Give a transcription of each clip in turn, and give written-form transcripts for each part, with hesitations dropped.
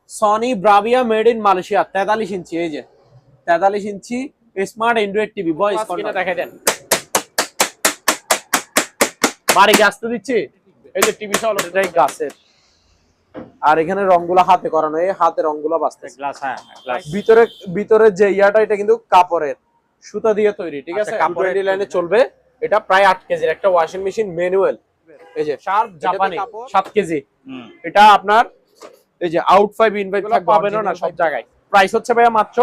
Sony Bravia made in Malaysia 43 inch, এই যে 43 inch smart Android TV voice কিনা দেখাই দেন। বাড়ি গাছ তো দিচ্ছি, এই যে টিভি সহ এটাই গাছের। আর এখানে রংগুলো হাতে করানো, এই হাতে রংগুলো বাঁচতেছে। গ্লাস, হ্যাঁ গ্লাস। ভিতরে যে ইয়াটা এটা কিন্তু কাপড়ের সুতা দিয়ে তৈরি, ঠিক আছে? কাপড়ের লাইনে চলবে। এটা প্রায় 8 কেজির একটা ওয়াশিং মেশিন ম্যানুয়াল, এই যে শার্প জাপানি 7 কেজি। এটা আপনার এই যে আউট 5 ইন 5 পাবেন না সব জায়গায়। প্রাইস হচ্ছে ভাইয়া মাত্র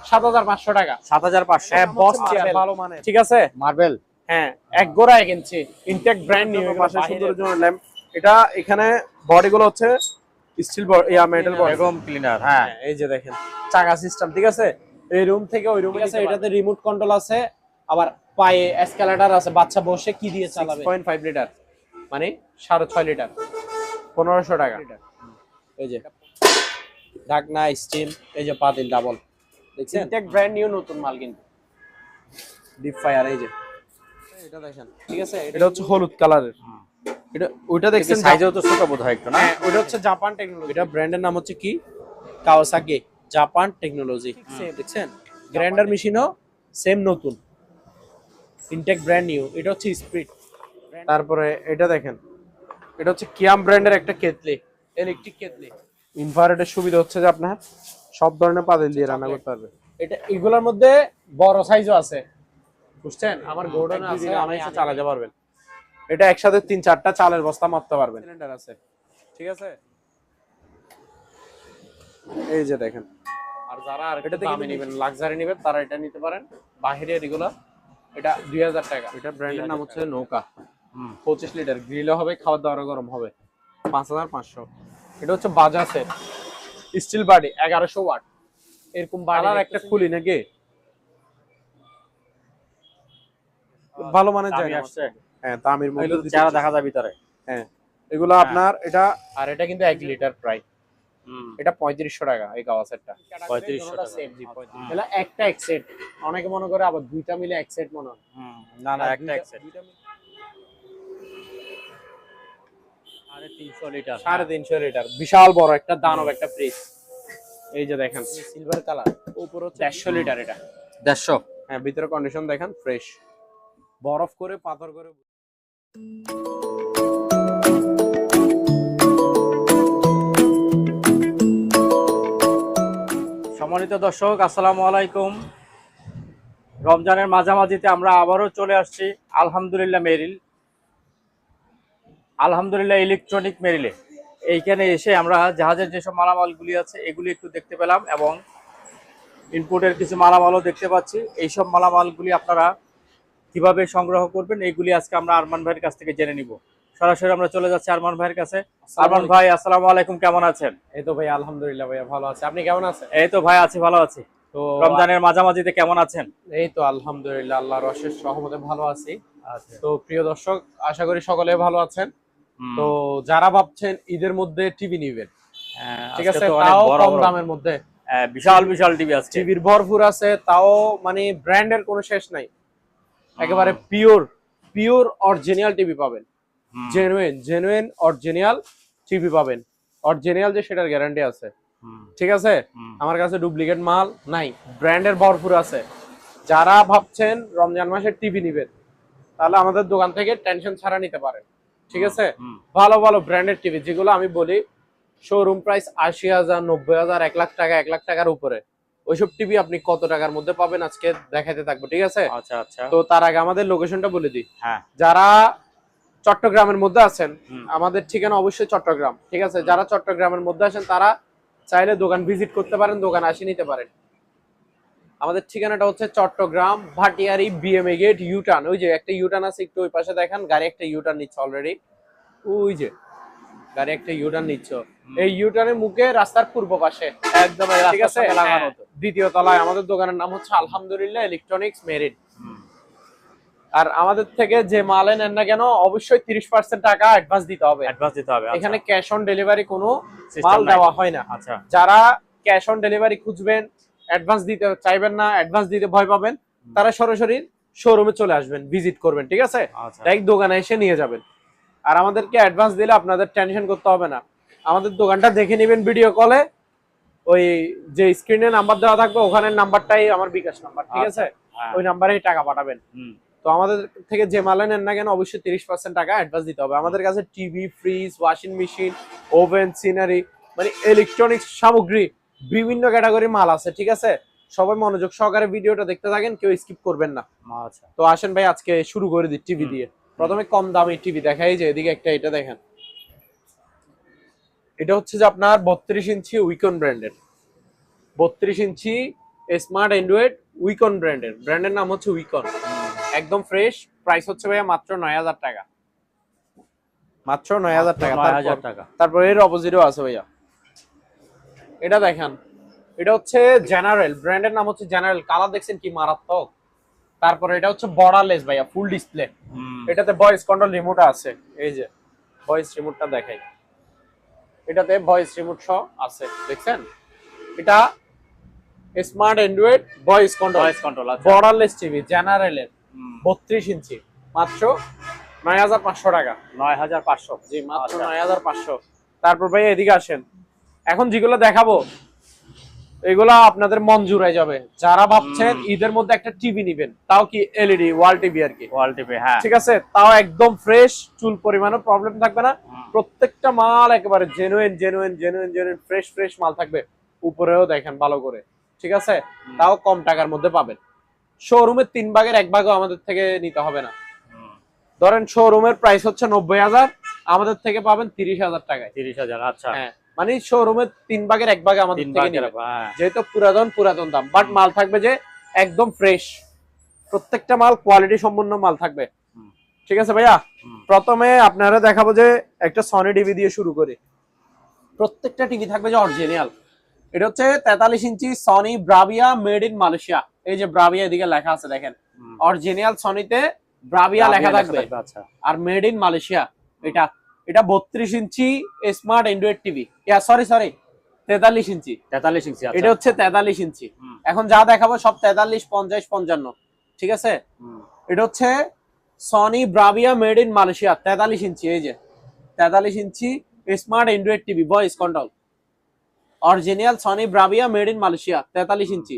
7500 টাকা। 7500। হ্যাঁ, বস চেয়ার ভালো মানে, ঠিক আছে? মার্বেল, হ্যাঁ, এক গোড়া কিনছি, ইনটেক ব্র্যান্ড নিউ। পাশে সুন্দর জন্য ল্যাম্প। এটা এখানে বডিগুলো হচ্ছে স্টিল মেটাল বডি, একদম ক্লিনার। হ্যাঁ, এই যে দেখেন চাকা সিস্টেম, ঠিক আছে? এই রুম থেকে ওই রুমে আছে। এটাতে রিমোট কন্ট্রোল আছে, আবার পায়ে এসকেলেটর আছে, বাচ্চা বসে কি দিয়ে চালাবে। 6.5 লিটার মানে 6.5 লিটার, 1500 টাকা। এই যে ঢাকনা স্টিল, এই যে পাতিল ডাবল, দেখছেন? ইনটেক ব্র্যান্ড নিউ, নতুন মাল কিন্তু। ডিপ ফায়ার, এই যে এটা দেখেন, ঠিক আছে? এটা হচ্ছে হলুদ কালারের। এটা ওইটা দেখছেন, সাইজও তো ছোট বোধ হয় একটু না? হ্যাঁ, ওইটা হচ্ছে জাপান টেকনোলজি। এটা ব্র্যান্ডের নাম হচ্ছে কি? Kawasaki Japan technology. দেখছেন? গ্রাইন্ডার মেশিনও সেম নতুন, ইনটেক ব্র্যান্ড নিউ। এটা হচ্ছে স্পিড। তারপরে এটা দেখেন, এটা হচ্ছে কিয়াম ব্র্যান্ডের একটা কেটলি, ইলেকট্রিক কেটলি। ইনফ্রারেডের সুবিধা হচ্ছে যে আপনার সব ধরনের পাতিল দিয়ে রান্না করতে পারবে। এটা এগুলোর মধ্যে বড় সাইজও আছে, বুঝছেন? আমার গোডাউনে আছে, অনায়াসে চালাতে পারবেন। এটা একসাথে 3-4টা চালের বস্তা মারতে পারবেন। সিলিন্ডার আছে, ঠিক আছে? এই যে দেখেন। আর যারা এটা দামি নেবেন, লাক্সারি নেবেন, তারা এটা নিতে পারেন। বাহিরে রেগুলার এটা 2000 টাকা। এটা ব্র্যান্ডের নাম হচ্ছে নৌকা। 25 লিটার গ্রিলও হবে, খাবার দাবার গরম হবে। 5500। এটা হচ্ছে বাজাজের স্টিল বাডি 1100 ওয়াট। এরকম বাড়ার একটা খুলি নাকি ভালো মানে যায় আসছে। হ্যাঁ, দামের মধ্যে যারা দেখা যায় ভিতরে। হ্যাঁ, এগুলো আপনার এটা। আর এটা কিন্তু 1 লিটার প্রায়। এটা 3500 টাকা এই কাওয়াসেটটা। 3500 টাকা। এটা একটা এক সেট। অনেকে মনে করে আবার দুইটা মিলে এক সেট মনে হয়। না না, একটা এক সেট। 350 লিটার। 350 লিটার বিশাল বড় একটা দানব একটা ফ্রিজ। এই যে দেখেন সিলভার কালার, উপর হচ্ছে 150 লিটার। এটা 150। হ্যাঁ, ভিতরে কন্ডিশন দেখেন ফ্রেশ, বরফ করে পাথর করে। সম্মানিত দর্শক, আসসালামু আলাইকুম। রমজানের মাঝামাঝিতে আমরা আবারও চলে আসছি আলহামদুলিল্লাহ মেরিল, আলহামদুলিল্লাহ ইলেকট্রনিক মেরিলে। এইখানে এসে আমরা জাহাজের যেসব মালামালগুলি আছে এগুলি একটু দেখতে পেলাম, এবং ইনপুটের কিছু মালামালও দেখতে পাচ্ছি। এইসব মালামালগুলি আপনারা কিভাবে সংগ্রহ করবেন এইগুলি আজকে আমরা আরমান ভাইয়ের কাছ থেকে জেনে নিব। সরাসরি আমরা চলে যাচ্ছি আরমান ভাইয়ের কাছে। আরমান ভাই, আসসালামু আলাইকুম, কেমন আছেন? এই তো ভাই আলহামদুলিল্লাহ ভাইয়া ভালো আছে, আপনি কেমন আছেন? এই তো ভাই আছি, ভালো আছি। তো রমজানের মাঝামাঝিতে কেমন আছেন? এই তো আলহামদুলিল্লাহ, আল্লাহর অশেষ রহমতে ভালো আছি। তো প্রিয় দর্শক, আশা করি সকলে ভালো আছেন। তো যারা ভাবছেন ঈদের মধ্যে টিভি নিবেন, ঠিক আছে, তাও কম দামের মধ্যে, বিশাল বিশাল টিভি আছে, টিভির ভরপুর আছে, তাও মানে ব্র্যান্ডের কোনো শেষ নাই। একেবারে পিওর অরিজিনাল টিভি পাবেন, জেনুইন অরিজিনাল টিভি পাবেন। অরিজিনাল যে সেটার গ্যারান্টি আছে, ঠিক আছে? আমার কাছে ডুপ্লিকেট মাল নাই, ব্র্যান্ডের ভরপুর আছে। যারা ভাবছেন রমজান মাসে টিভি নিবেন, তাহলে আমাদের দোকান থেকে টেনশন ছাড়া নিতে পারেন, ঠিক আছে? ভালো ভালো ব্র্যান্ডের টিভি, যেগুলো আমি বলি শোরুম প্রাইস 80,000, 90,000, 1 লাখ টাকা, 1 লাখ টাকার উপরে, ওইসব টিভি আপনি কত টাকার মধ্যে পাবেন আজকে দেখাতে থাকবো, ঠিক আছে? আচ্ছা আচ্ছা। তো তার আগে আমাদের লোকেশনটা বলে দিই। হ্যাঁ, যারা চট্টগ্রামের মধ্যে আছেন, আমাদের ঠিকানা অবশ্যই চট্টগ্রাম, ঠিক আছে? যারা চট্টগ্রামের মধ্যে আছেন তারা চাইলে দোকান ভিজিট করতে পারেন, দোকান আসে নিতে পারেন। আমাদের ঠিকানাটা হচ্ছে Chittagong Bhatiari BMA gate U turn. ওই যে একটা ইউটার্ন আছে, একটু ওই পাশে দেখেন, গাড়ি একটা ইউটার্ন নিচ্ছে অলরেডি। ওই যে গাড়ি একটা ইউটার্ন নিচ্ছ, এই ইউটার্নের মুখে রাস্তার পূর্ব পাশে একদম, ঠিক আছে? দ্বিতীয় তলায় আমাদের দোকানের নাম হচ্ছে আলহামদুলিল্লাহ ইলেকট্রনিক্স মেরিট। আর আমাদের থেকে যে মাল নেন না কেন, অবশ্যই 30% টাকা অ্যাডভান্স দিতে হবে। এখানে ক্যাশ অন ডেলিভারি কোনো মাল দেওয়া হয় না। আচ্ছা, যারা যারা ক্যাশ অন ডেলিভারি খুঁজবেন, অ্যাডভান্স দিতে চাইবেন না, অ্যাডভান্স দিতে ভয় পাবেন, তারা সরাসরি শোরুমে চলে আসবেন, ভিজিট করবেন, ঠিক আছে? ডাইরেক্ট দোকানে এসে নিয়ে যাবেন। আর আমাদেরকে অ্যাডভান্স দিলে আপনাদের টেনশন করতে হবে না, আমাদের দোকানটা দেখে নেবেন ভিডিও কলে, ওই যে স্ক্রিনে নাম্বার দেওয়া থাকবে ওখানের নাম্বারটাই আমার বিকাশ নাম্বার, ঠিক আছে? হ্যাঁ। ওই নাম্বারেই টাকা পাঠাবেন। হুম। তো আমাদের থেকে যে মাল নেন না কেন অবশ্যই 30% টাকা অ্যাডভান্স দিতে হবে। আমাদের কাছে TV, fridge, washing machine, oven, scenery, মানে ইলেকট্রনিক্স সামগ্রী বিভিন্ন ক্যাটাগরি মাল আছে, ঠিক আছে? সবাই মনোযোগ সহকারে ভিডিওটা দেখতে থাকেন, কেউ স্কিপ করবেন না। আচ্ছা। তো আসেন ভাই আজকে শুরু করে দিই টিভি দিয়ে। প্রথমে কম দামি টিভি দেখাই, যে এদিকে একটা, এটা দেখেন। এটা হচ্ছে যে আপনার 32 ইঞ্চি উইকন ব্র্যান্ডের, 32 ইঞ্চি স্মার্ট অ্যান্ড্রয়েড উইকন ব্র্যান্ডের, ব্র্যান্ডের নাম হচ্ছে উইকন, একদম ফ্রেশ। প্রাইস হচ্ছে ভাইয়া মাত্র 9000 টাকা, মাত্র 9000 টাকা। 9000 টাকা। তারপর এর অপোজিটও আছে ভাইয়া, এটা দেখেন। এটা হচ্ছে জেনারেল, ব্র্যান্ডের নাম হচ্ছে জেনারেল। কালার দেখছেন কি মারাত্মক। তারপরে এটা হচ্ছে বর্ডারলেস ভাইয়া, ফুল ডিসপ্লে। এটাতে ভয়েস কন্ট্রোল রিমোট আছে, এই যে ভয়েস রিমোটটা দেখাই। এটাতে ভয়েস রিমোট সহ আছে, দেখছেন? এটা smart Android voice control borderless TV জেনারেলের, 32 ইঞ্চি, মাত্র 9500 টাকা। 9500। জি, মাত্র 9500। তারপর ভাই এদিকে আসেন, এখন যেগুলো দেখাবো এগুলা আপনাদের মন জুড়াই যাবে। যারা ভাবছেন ঈদের মধ্যে একটা টিভি নিবেন, তাও কি এলইডি ওয়াল টিভি আর কি, ওয়াল টিভি, হ্যাঁ ঠিক আছে, তাও একদম ফ্রেশ, চুল পরিমাণও প্রবলেম থাকবে না। প্রত্যেকটা মাল একেবারে genuine genuine genuine genuine fresh fresh মাল থাকবে। উপরেও দেখেন ভালো করে, ঠিক আছে? তাও কম টাকার মধ্যে পাবেন। শোরুমের 3 ভাগের 1 ভাগও আমাদের থেকে নিতে হবে না। ধরেন শোরুমের প্রাইস হচ্ছে 90,000, আমাদের থেকে পাবেন 30,000 টাকায়। 30,000। আচ্ছা, হ্যাঁ, মানে শোরুমের 3 ভাগের 1 ভাগে আমাদের 3 থেকে ভাগের, নেবেন। হ্যাঁ। যেহেতু পুরাতন দাম, বাট মাল থাকবে যে একদম ফ্রেশ, প্রত্যেকটা মাল কোয়ালিটি সম্পন্ন মাল থাকবে, ঠিক আছে ভাইয়া? প্রথমে আপনারা দেখাবো যে একটা সনি টিভি দিয়ে শুরু করি। প্রত্যেকটা টিভি থাকবে যে অরিজিনাল। এটা হচ্ছে 43 inch Sony Bravia made in Malaysia. এই যে ব্রাভিয়া এদিকে লেখা আছে দেখেন, অরিজিনাল সনিতে ব্রাভিয়া লেখা থাকবে, আচ্ছা। Are made in Malaysia. এটা এটা 32 ইঞ্চি স্মার্ট অ্যান্ড্রয়েড টিভি, সরি 43 ইঞ্চি। 43 ইঞ্চি, আচ্ছা। এটা হচ্ছে 43 ইঞ্চি। এখন যা দেখাবো সব 43, 50, 55, ঠিক আছে? এটা হচ্ছে Sony Bravia made in Malaysia, 43 inch. এই যে 43 inch smart Android TV voice control, original Sony Bravia made in Malaysia, 43 inch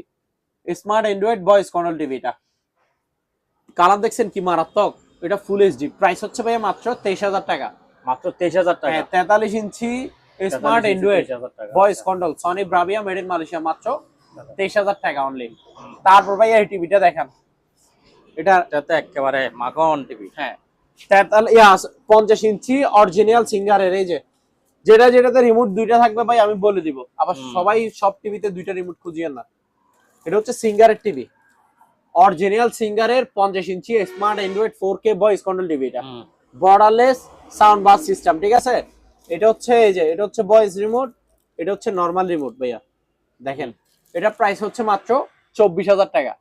smart Android voice control TV. এটা কালার দেখছেন কি মারাত্মক। এটা ফুল এইচডি। প্রাইস হচ্ছে ভাইয়া মাত্র 23,000 টাকা, মাত্র 23,000 টাকা। 43 inch smart Android voice control Sony Bravia made in Malaysia, মাত্র 23,000 টাকা অনলি। তারপর ভাই এই টিভিটা দেখেন, এটাতে একেবারে মাখন টিভি। হ্যাঁ, 50 ইঞ্চি অরিজিনাল সিঙ্গারের। এই যে যেটাতে রিমোট দুইটা থাকবে ভাই, আমি বলে দিব। আবার সবাই সব টিভিতে দুইটা রিমোট খুঁজিয়েন না। এটা হচ্ছে সিঙ্গারের টিভি, অরিজিনাল সিঙ্গারের 50 inch smart Android 4K voice control TV. এটা বর্ডারলেস সাউন্ড বাস সিস্টেম, ঠিক আছে? এটা হচ্ছে এই যে এটা হচ্ছে ভয়েস রিমোট, এটা হচ্ছে নরমাল রিমোট ভাইয়া। দেখেন এটা প্রাইস হচ্ছে মাত্র 24,000 টাকা।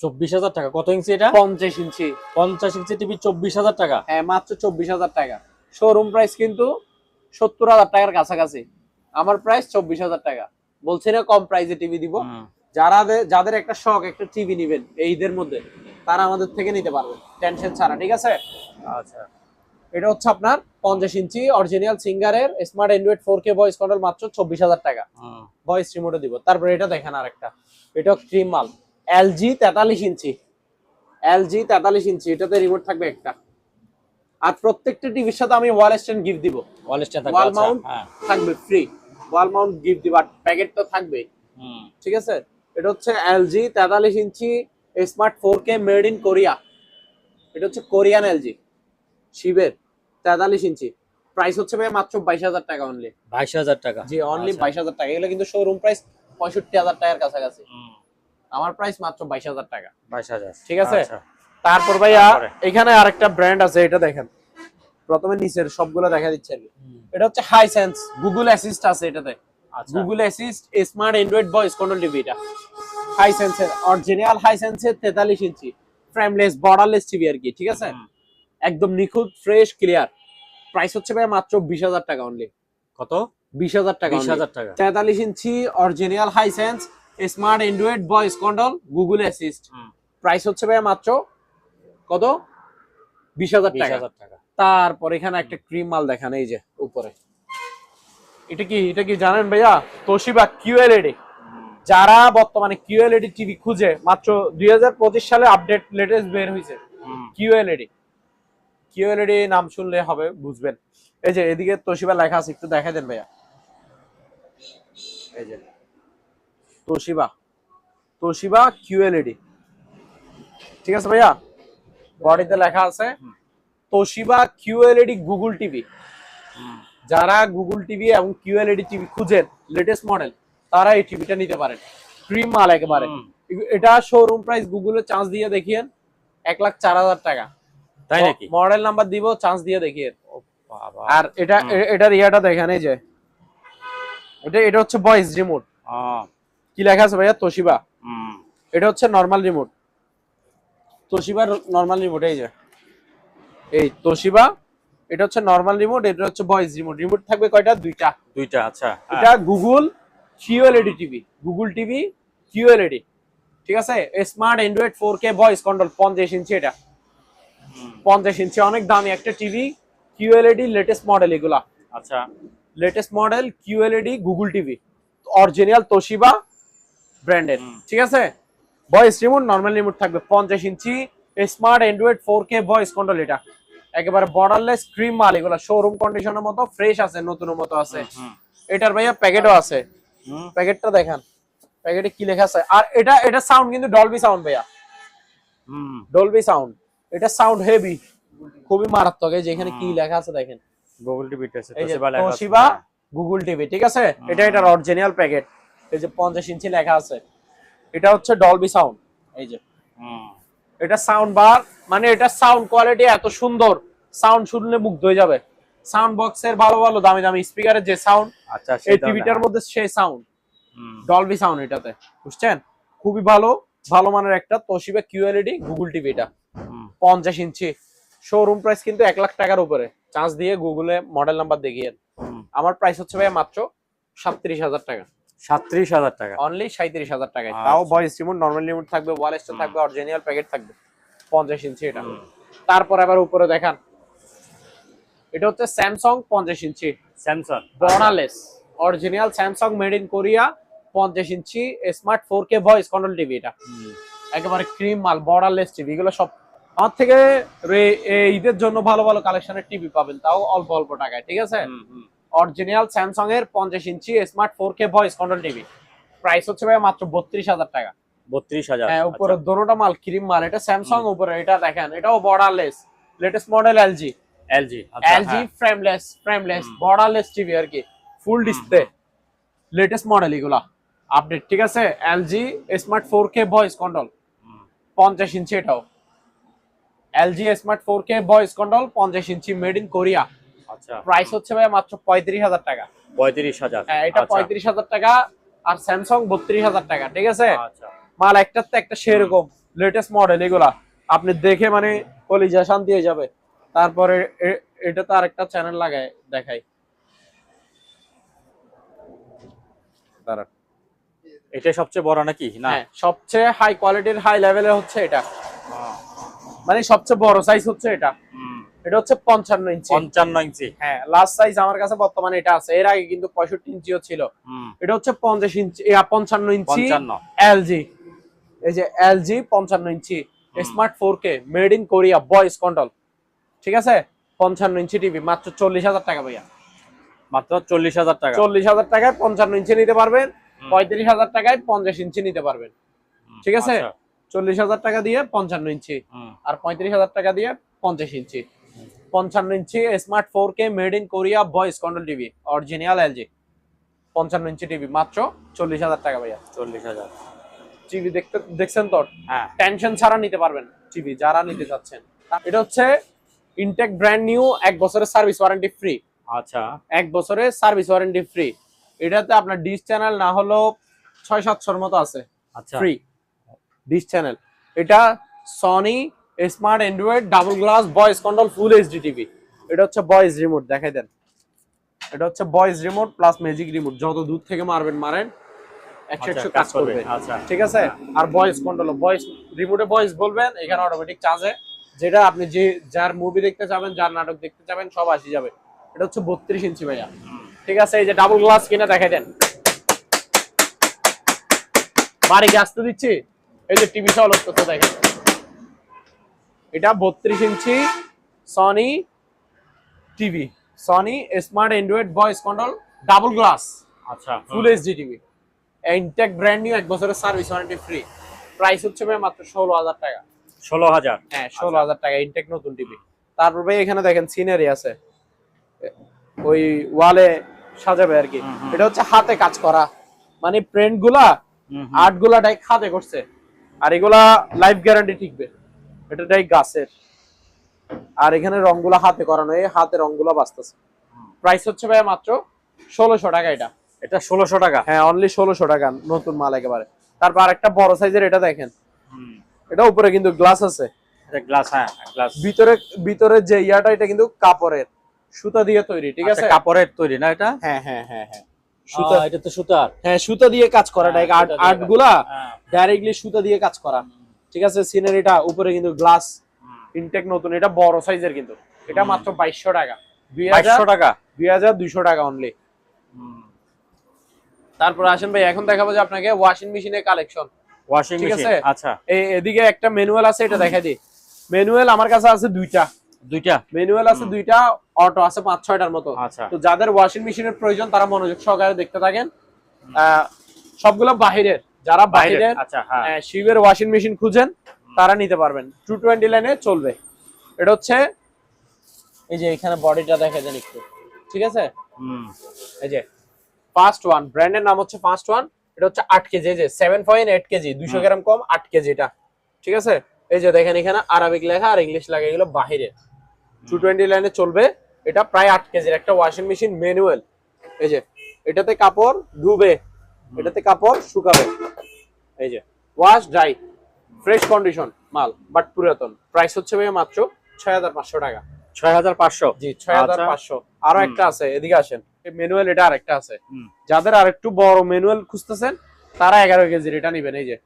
24,000 টাকা। কত ইঞ্চি এটা? 50 ইঞ্চি। 50 ইঞ্চি টিভি 24,000 টাকা। হ্যাঁ, মাত্র 24,000 টাকা। শোরুম প্রাইস কিন্তু 70,000 টাকার কাছাকাছি। আমার প্রাইস 24,000 টাকা। বলছি না কম প্রাইসে টিভি দিব। যাদের একটা শখ একটা টিভি নিবেন এই ঈদের মধ্যে, তারা আমাদের থেকে নিতে পারবে টেনশন ছাড়া, ঠিক আছে? আচ্ছা, এটা হচ্ছে আপনার 50 ইঞ্চি অরিজিনাল সিঙ্গারের smart Android 4K voice control, মাত্র 24,000 টাকা। ভয়েস রিমোটও দিব। তারপরে এটা দেখেন আরেকটা, এটা ক্রিম মাল, এলজি 43 ইঞ্চি। এলজি 43 ইঞ্চি, এটাতে রিমোট থাকবে একটা। আর প্রত্যেকটা টিভির সাথে আমি ওয়াল স্ট্যান্ড গিফট দিব। ওয়াল স্ট্যান্ড থাকবে, ওয়াল আচ্ছা, মাউন্ট হ্যাঁ। থাকবে ফ্রি, ওয়াল মাউন্ট গিফট দিব, আর প্যাকেট তো থাকবেই, ঠিক আছে? এটা হচ্ছে LG 43 inch smart 4K made in Korea. এটা হচ্ছে কোরিয়ান এলজি শিবের 43 ইঞ্চি। প্রাইস হচ্ছে ভাই মাত্র 22,000 টাকা অনলি। 22,000 টাকা। জি, অনলি 22,000 টাকা। এগুলো কিন্তু শোরুম প্রাইস 65,000 টাকার কাছাকাছি। আমার প্রাইস মাত্র 22,000 টাকা। 22,000, ঠিক আছে? আচ্ছা। তারপর ভাইয়া এখানে আরেকটা ব্র্যান্ড আছে, এটা দেখেন। প্রথমে নিচের সবগুলো দেখা দিচ্ছে আর কি। এটা হচ্ছে হাইসেন্স গুগল অ্যাসিস্ট আছে এটাতে। Google assist smart Android voice control TV. এটা হাইসেন্সের অরিজিনাল হাইসেন্সের 43 ইঞ্চি ফ্রেমলেস বর্ডারলেস টিভি আর কি, ঠিক আছে? একদম নিখুঁত ফ্রেশ ক্লিয়ার। প্রাইস হচ্ছে ভাই মাত্র 20,000 টাকা অনলি। কত? 20,000 টাকা। 20,000 টাকা। 43 inch original Hisense smart Android voice control Google assist. Price হচ্ছে ভাই মাত্র কত? 20,000 টাকা। তারপর এখানে একটা ক্রিম মাল দেখান, এই যে উপরে এটা কি জানেন ভাইয়া? Toshiba QLED. যারা বর্তমানে কিউএলইডি টিভি খুঁজে, মাত্র 2025 সালে আপডেট লেটেস্ট বের হয়েছে কিউএলইডি। কিউএলইডি নাম শুনলে হবে, বুঝবেন। এই যে এদিকে তোশিবা লেখা আছে, একটু দেখা দেন ভাইয়া। এই যে তোশিবা কিউএলইডি, ঠিক আছে ভাইয়া? বডিতে লেখা আছে তোশিবা কিউএলইডি গুগল টিভি। যারা গুগল টিভি এবং কিউএলইডি টিভি খুঁজেন লেটেস্ট মডেল, তারা এই টিভিটা নিতে পারেন। ক্রিম মাল একেবারে। এটা শোরুম প্রাইস গুগলে চান্স দিয়ে দেখিয়েন 1,04,000 টাকা। তাই নাকি? মডেল নাম্বার দিব, চান্স দিয়ে দেখিয়েন। বাবা। আর এটার ইয়াটা দেখেন, এই যে এটা হচ্ছে ভয়েস রিমোট। কি লেখা আছে ভাইয়া? তোশিবা। এটা হচ্ছে নরমাল রিমোট, তোশিবার নরমাল রিমোট। এই যে এই তোশিবা, এটা হচ্ছে নরমাল রিমোট, এটা হচ্ছে ভয়েস রিমোট। রিমোট থাকবে কয়টা? দুইটা। আচ্ছা। এটা Google QLED TV, Google TV QLED, ঠিক আছে? Smart Android 4K voice control, 50 ইঞ্চি। এটা 50 ইঞ্চি, অনেক দামি একটা টিভি। কিউএলইডি লেটেস্ট মডেল এগুলা। আচ্ছা, latest model QLED Google TV, original Toshiba ব্র্যান্ডের, ঠিক আছে? ভয়েস রিমোট, নরমাল রিমোট থাকবে, 50 inch smart Android 4K voice control. এটা একেবারে বর্ডারলেস ক্রিম মাল। এগুলো শোরুম কন্ডিশনের মতো ফ্রেশ আছে, নতুনের মতো আছে। এটার ভাইয়া প্যাকেটও আছে, প্যাকেটটা দেখান। প্যাকেটে কি লেখা আছে? আর এটা সাউন্ড কিন্তু ডলবি সাউন্ড ভাইয়া, ডলবি সাউন্ড। এটা সাউন্ড হেভি, খুবই মারাত্মক। এই যে এখানে কি লেখা আছে দেখেন, গুগল টিভি আছে, তোশিবা গুগল টিভি, ঠিক আছে? এটার অরিজিনাল প্যাকেট। এই যে 50 ইঞ্চি লেখা আছে। এটা হচ্ছে ডলবি সাউন্ড। এই যে এটা সাউন্ড বার, মানে এটা সাউন্ড কোয়ালিটি এত সুন্দর, সাউন্ড শুনলে মুগ্ধ হয়ে যাবে। সাউন্ড বক্সের ভালো ভালো দামি দামি স্পিকারের যে সাউন্ড, আচ্ছা, এই টিভিটার মধ্যে সেই সাউন্ড, ডলবি সাউন্ড এটাতে, বুঝছেন? খুবই ভালো মানের একটা তোশিবা কিউএলইডি গুগল টিভি। এটা 50 ইঞ্চি, শোরুম প্রাইস কিন্তু 1 লাখ টাকার উপরে। চান্স দিয়ে গুগলে মডেল নাম্বার দেখিয়ে। আমার প্রাইস হচ্ছে ভাই মাত্র 37,000 টাকা। 37,000 টাকা, অনলি 37,000 টাকায়। তাও ভয়েস রিমোট, নরমাল রিমোট থাকবে, ওয়াল স্টার থাকবে, অরিজিনাল প্যাকেট থাকবে, 50 ইঞ্চি এটা। তারপর আবার উপরে দেখান, এটা হচ্ছে Samsung 50 inch, Samsung borderless original Samsung made in Korea, 50 inch smart 4K voice control TV. এটা একেবারে ক্রিম মাল, বর্ডারলেস টিভি। এগুলো সব আমার থেকে ঈদের জন্য ভালো ভালো কালেকশনের টিভি পাবেন, তাও অল্প অল্প টাকায়, ঠিক আছে? অরিজিনাল স্যামসাং এর 50 inch smart 4K voice control TV. Price হচ্ছে ভাই মাত্র 32,000 টাকা। 32,000। হ্যাঁ, উপরে দোনোটা মাল ক্রিম মাল। এটা স্যামসাং, উপরে এটা দেখেন, এটাও borderless latest model LG frameless borderless TV আর কি, ফুল ডিসপ্লে লেটেস্ট মডেল এগুলা আপডেট, ঠিক আছে? LG smart 4K voice control 50 inch. এটাও LG smart 4K voice control 50 inch, made in Korea. আচ্ছা, প্রাইস হচ্ছে ভাই মাত্র 35,000 টাকা। 35,000। হ্যাঁ, এটা 35,000 টাকা। আর স্যামসাং 32,000 টাকা, ঠিক আছে? আচ্ছা, মাল একটার তো একটা সেরকম লেটেস্ট মডেল। এগুলা আপনি দেখে মানে কলিজা শান্তি হয়ে যাবে। তারপরে এটা তো আরেকটা চ্যানেল লাগায় দেখাই, দাঁড়ান। এটা সবচেয়ে বড় নাকি? না, হ্যাঁ, সবচেয়ে হাই কোয়ালিটির হাই লেভেলের হচ্ছে এটা, মানে সবচেয়ে বড় সাইজ হচ্ছে এটা। এটা হচ্ছে 55 ইঞ্চি। 55 ইঞ্চি, হ্যাঁ, লাস্ট সাইজ আমার কাছে বর্তমানে এটা আছে। এর আগে কিন্তু 65 ইঞ্চিও ছিল। এটা হচ্ছে 50 ইঞ্চি, 55 ইঞ্চি এলজি। এই যে LG 55 inch smart 4K made in Korea voice control, ঠিক আছে? 55 ইঞ্চি টিভি মাত্র 40,000 টাকা ভাইয়া। মাত্র 40,000 টাকা। 40,000 টাকায় 55 ইঞ্চি নিতে পারবেন, 35,000 টাকায় 50 ইঞ্চি নিতে পারবেন, ঠিক আছে? 40,000 টাকা দিয়ে 55 ইঞ্চি, আর 35,000 টাকা দিয়ে 50 inch. 55 inch smart 4K made in Korea voice control TV, original LG 55 inch TV মাত্র 40,000 টাকা ভাইয়া। 40,000 টিভি দেখছেন তো? হ্যাঁ, টেনশন ছাড়া নিতে পারবেন টিভি যারা নিতে চাচ্ছেন। এটা হচ্ছে ইনটেক ব্র্যান্ড নিউ, 1 বছরের সার্ভিস ওয়ারেন্টি ফ্রি। আচ্ছা, 1 বছরের সার্ভিস ওয়ারেন্টি ফ্রি। এটাতে আপনার ডিশ চ্যানেল না হলো 600-700 মতো আছে, আচ্ছা, ফ্রি ডিশ চ্যানেল। এটা Sony smart Android double glass voice control ফুল এইচডি টিভি। এটা হচ্ছে ভয়েস রিমোট, দেখাই দেন। এটা হচ্ছে voice remote plus magic remote, যত দূর থেকে মারবেন মারেন 100 কাজ করবে, আচ্ছা, ঠিক আছে? আর ভয়েস কন্ট্রোল, ভয়েস রিমোটে ভয়েস বলবেন, এখানে অটোমেটিক চার্জে, যেটা আপনি যার মুভি দেখতে চাবেন, যার নাটক দেখতে চাবেন, সব আসি যাবে। এটা হচ্ছে 32 ইঞ্চি ভাইয়া, ঠিক আছে, এই যে ডাবল গ্লাস কিনে দেখাই দেন, বাড়ি আসতে দিচ্ছি। এই যে টিভি সহ করতে দেখেন, এটা 32 inch Sony TV, Sony smart Android voice control double glass আচ্ছা, full HD TV, intact brand new, 1 বছরের সার্ভিস ওয়ারেন্টি ফ্রি। প্রাইস হচ্ছে ভাই মাত্র 16,000 টাকা। 16,000? হ্যাঁ 16,000 টাকা ইনটেক নতুন টিভি। তারপর ভাই এখানে দেখেন সিনারি আছে, ওই ওয়ালে সাজাবে আর কি। এটা হচ্ছে হাতে কাজ করা, মানে প্রিন্ট গুলা আর্ট গুলা ডাইরেক্ট হাতে করছে, আর এগুলা লাইফ গ্যারান্টি টিকবে। এটা ডাইরেক্ট গাছের, আর এখানে রংগুলা হাতে করানো, এই হাতে রংগুলা বাঁচতেছে। প্রাইস হচ্ছে ভাই মাত্র 1600 টাকা। এটা 1600 টাকা? হ্যাঁ অনলি 1600 টাকা, নতুন মাল একেবারে। তারপর আরেকটা বড় সাইজের, এটা দেখেন, এটা উপরে কিন্তু গ্লাস আছে, এটা গ্লাস? হ্যাঁ গ্লাস। ভিতরে যে ইয়াটা, এটা কিন্তু কাপড়ের, সুতা দিয়ে তৈরি, ঠিক আছে? কাপড়ের তৈরি না এটা? হ্যাঁ হ্যাঁ হ্যাঁ হ্যাঁ, সুতা, এটা তো সুতার। হ্যাঁ সুতা দিয়ে কাজ করা, ডাইরেক্ট আর্ট গুলা ডাইরেক্টলি সুতা দিয়ে কাজ করা, ঠিক আছে? সিনারিটা উপরে কিন্তু গ্লাস, ইনটেক নতুন, এটা বড় সাইজের কিন্তু, এটা মাত্র 2200 টাকা। 2200 টাকা? 2200 টাকা অনলি। তারপর আসেন ভাই, এখন দেখাবো যে আপনাকে ওয়াশিং মেশিনের কালেকশন। ওয়াশিং ঠিক মেশিন, আছে? আচ্ছা। এদিকে একটা ম্যানুয়াল আছে, এটা দেখাই দিই। ম্যানুয়াল আমার কাছে আছে দুইটা ম্যানুয়াল আছে, দুইটা অটো আছে 5-6টার মতো। আচ্ছা। তো যাদের ওয়াশিং মেশিনের প্রয়োজন তারা মনোযোগ সহকারে দেখতে থাকেন। সবগুলো বাহিরের, যারা বাহিরের আচ্ছা হ্যাঁ শিবের ওয়াশিং মেশিন খুঁজেন তারা নিতে পারবেন, 220 লাইনে চলবে। এটা হচ্ছে এই যে এখানে বডিটা দেখে দেন একটু, ঠিক আছে? এই যে ফার্স্ট ওয়ান, ব্র্যান্ডের নাম হচ্ছে ফার্স্ট ওয়ান। এটা হচ্ছে 8 কেজি, এই যে 7.8 কেজি, 200 গ্রাম কম, 8 কেজি এটা, ঠিক আছে? এই যে দেখেন এখানে আরবিক লেখা আর ইংলিশ লেখা, এগুলো বাহিরে 220 লাইনে চলবে। এটা প্রায় 8 কেজির একটা ওয়াশিং মেশিন ম্যানুয়াল। এই যে এটাতে কাপড় ধুবে, এটাতে কাপড় শুকাবে, এই যে ওয়াশ ড্রাই, ফ্রেশ কন্ডিশন মাল, বাট পুরাতন। প্রাইস হচ্ছে ভাই মাত্র 6500 টাকা। 6500? জি 6500। আরো একটা আছে, এদিকে আসেন, ম্যানুয়াল, এটা আরেকটা আছে। যাদের আরেকটু বড় ম্যানুয়াল খুঁজতেছেন তারা 11 কেজি এটা নেবেন। এই যে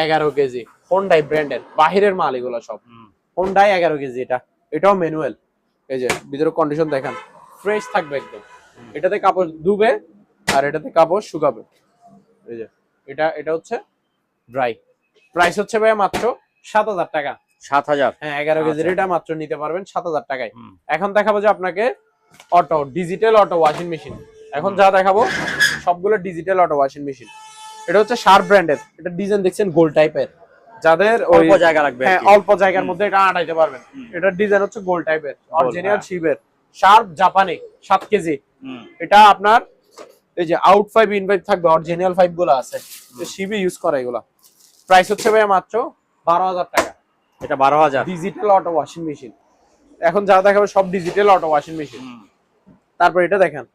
11 কেজি হোন্ডাই ব্র্যান্ডের, বাহিরের মাল এগুলো সব, হোন্ডাই 11 কেজি এটা, এটাও ম্যানুয়াল। এই যে ভিতরে কন্ডিশন দেখেন, ফ্রেশ থাকবে একদম। এটাতে কাপড় ধুবে আর এটাতে কাপড় শুকাবে। এই যে এটা হচ্ছে ড্রাই। প্রাইস হচ্ছে ভাই মাত্র 7000 টাকা। 7000? হ্যাঁ 11 কেজির এটা মাত্র নিতে পারবেন 7000 টাকায়। এখন দেখাবো যে আপনাকে auto, digital auto washing machine. এখন যা দেখাবো সবগুলো ডিজিটাল অটো ওয়াশিং মেশিন। এটা হচ্ছে শার্প ব্র্যান্ডের, এটা ডিজাইন দেখছেন গোল টাইপের, যাদের অল্প জায়গা লাগবে, হ্যাঁ অল্প জায়গার মধ্যে এটা আটাইতে পারবেন। এটার ডিজাইন হচ্ছে গোল টাইপের, অরিজিনাল শিবের শার্প জাপানি 7 কেজি। এটা আপনার এই যে আউট 5 ইন 5 থাকবে, অরিজিনাল 5 গুলো আছে, শিবে ইউজ করে এগুলা। প্রাইস হচ্ছে ভাই মাত্র 12000 টাকা। এটা 12000? Digital auto washing machine. এখন যা দেখাবো সব ডিজিটাল অটো ওয়াশিং মেশিন। তারপর এটা দেখেন,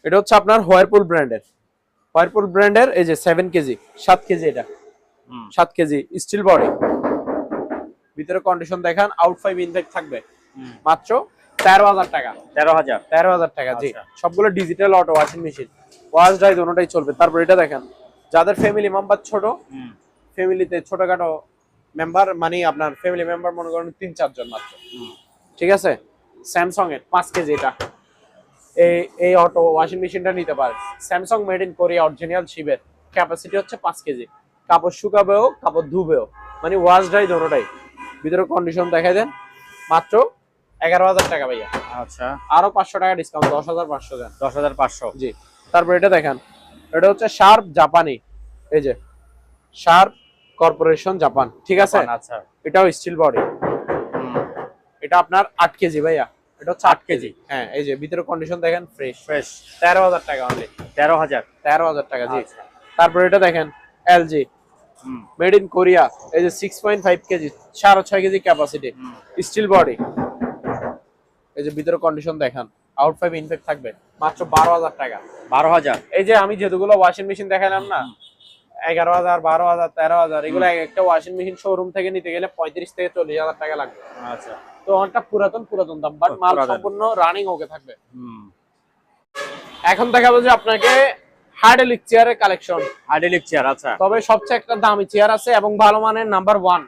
এটা হচ্ছে আপনার হোয়ারপুল ব্র্যান্ডের, এই যে 7 কেজি, 7 কেজি, এটা 7 কেজি স্টিল বডি, ভিতরে কন্ডিশন দেখেন, আউট 5 ইন 5 থাকবে, মাত্র 13000 টাকা। 13000 টাকা, জি। সবগুলো digital auto washing machine, wash dry দুটোটাই চলবে। তারপর এটা দেখেন, যাদের ফ্যামিলি মেম্বার ছোট, ফ্যামিলিতে ছোটখাটো মেম্বার, মানে আপনার ফ্যামিলি মেম্বার মনে করেন 3-4 জন মাত্র, ঠিক আছে? স্যামসাং এর 5 কেজি এটা, এই অটো ওয়াশিং মেশিনটা নিতে পারেন। Samsung made in Korea, original শিবের, ক্যাপাসিটি হচ্ছে 5 কেজি। কাপড় শুকাবেও কাপড় ধুবেও, মানে ওয়াশ ড্রাই দুটোটাই। ভিতরে কন্ডিশন দেখাই দেন, মাত্র 11000 টাকা ভাইয়া। আচ্ছা, আরো 500 টাকা ডিসকাউন্ট, 10500 দেন। 10500? জি। তারপর এটা দেখেন, এটা হচ্ছে শার্প জাপানি, এই যে শার্প কর্পোরেশন জাপান, ঠিক আছে? আচ্ছা, এটাও স্টিল বডি, এটা আপনার 8 কেজি ভাইয়া, এটা হচ্ছে 8 কেজি। হ্যাঁ এই যে ভিতরে কন্ডিশন দেখেন, ফ্রেশ 13000 টাকা অনলি। 13000 টাকা, জি। তারপর এটা দেখেন এলজি, মেড ইন কোরিয়া, এই যে 6.5 KG, 6.5 KG capacity, steel body. এই যে ভিতরে কন্ডিশন দেখেন, আউট 5 ইন 5 থাকবে, মাত্র 12000 টাকা। 12000? এই যে আমি যেগুলো ওয়াশিং মেশিন দেখালাম না, 11000, 12000, 13000, এগুলো একটা ওয়াশিং মেশিন শোরুম থেকে নিতে গেলে 35 থেকে 40,000 টাকা লাগবে। আচ্ছা, তো অনেকটা পুরাতন দাম, বাট মাল সম্পূর্ণ রানিং ওকে থাকবে। এখন দেখাবো যে আপনাকে হাইড্রোলিক চেয়ারের কালেকশন। হাইড্রোলিক চেয়ার, আচ্ছা। তবে সবচেয়ে একটা দামি চেয়ার আছে এবং ভালো মানের, নাম্বার 1।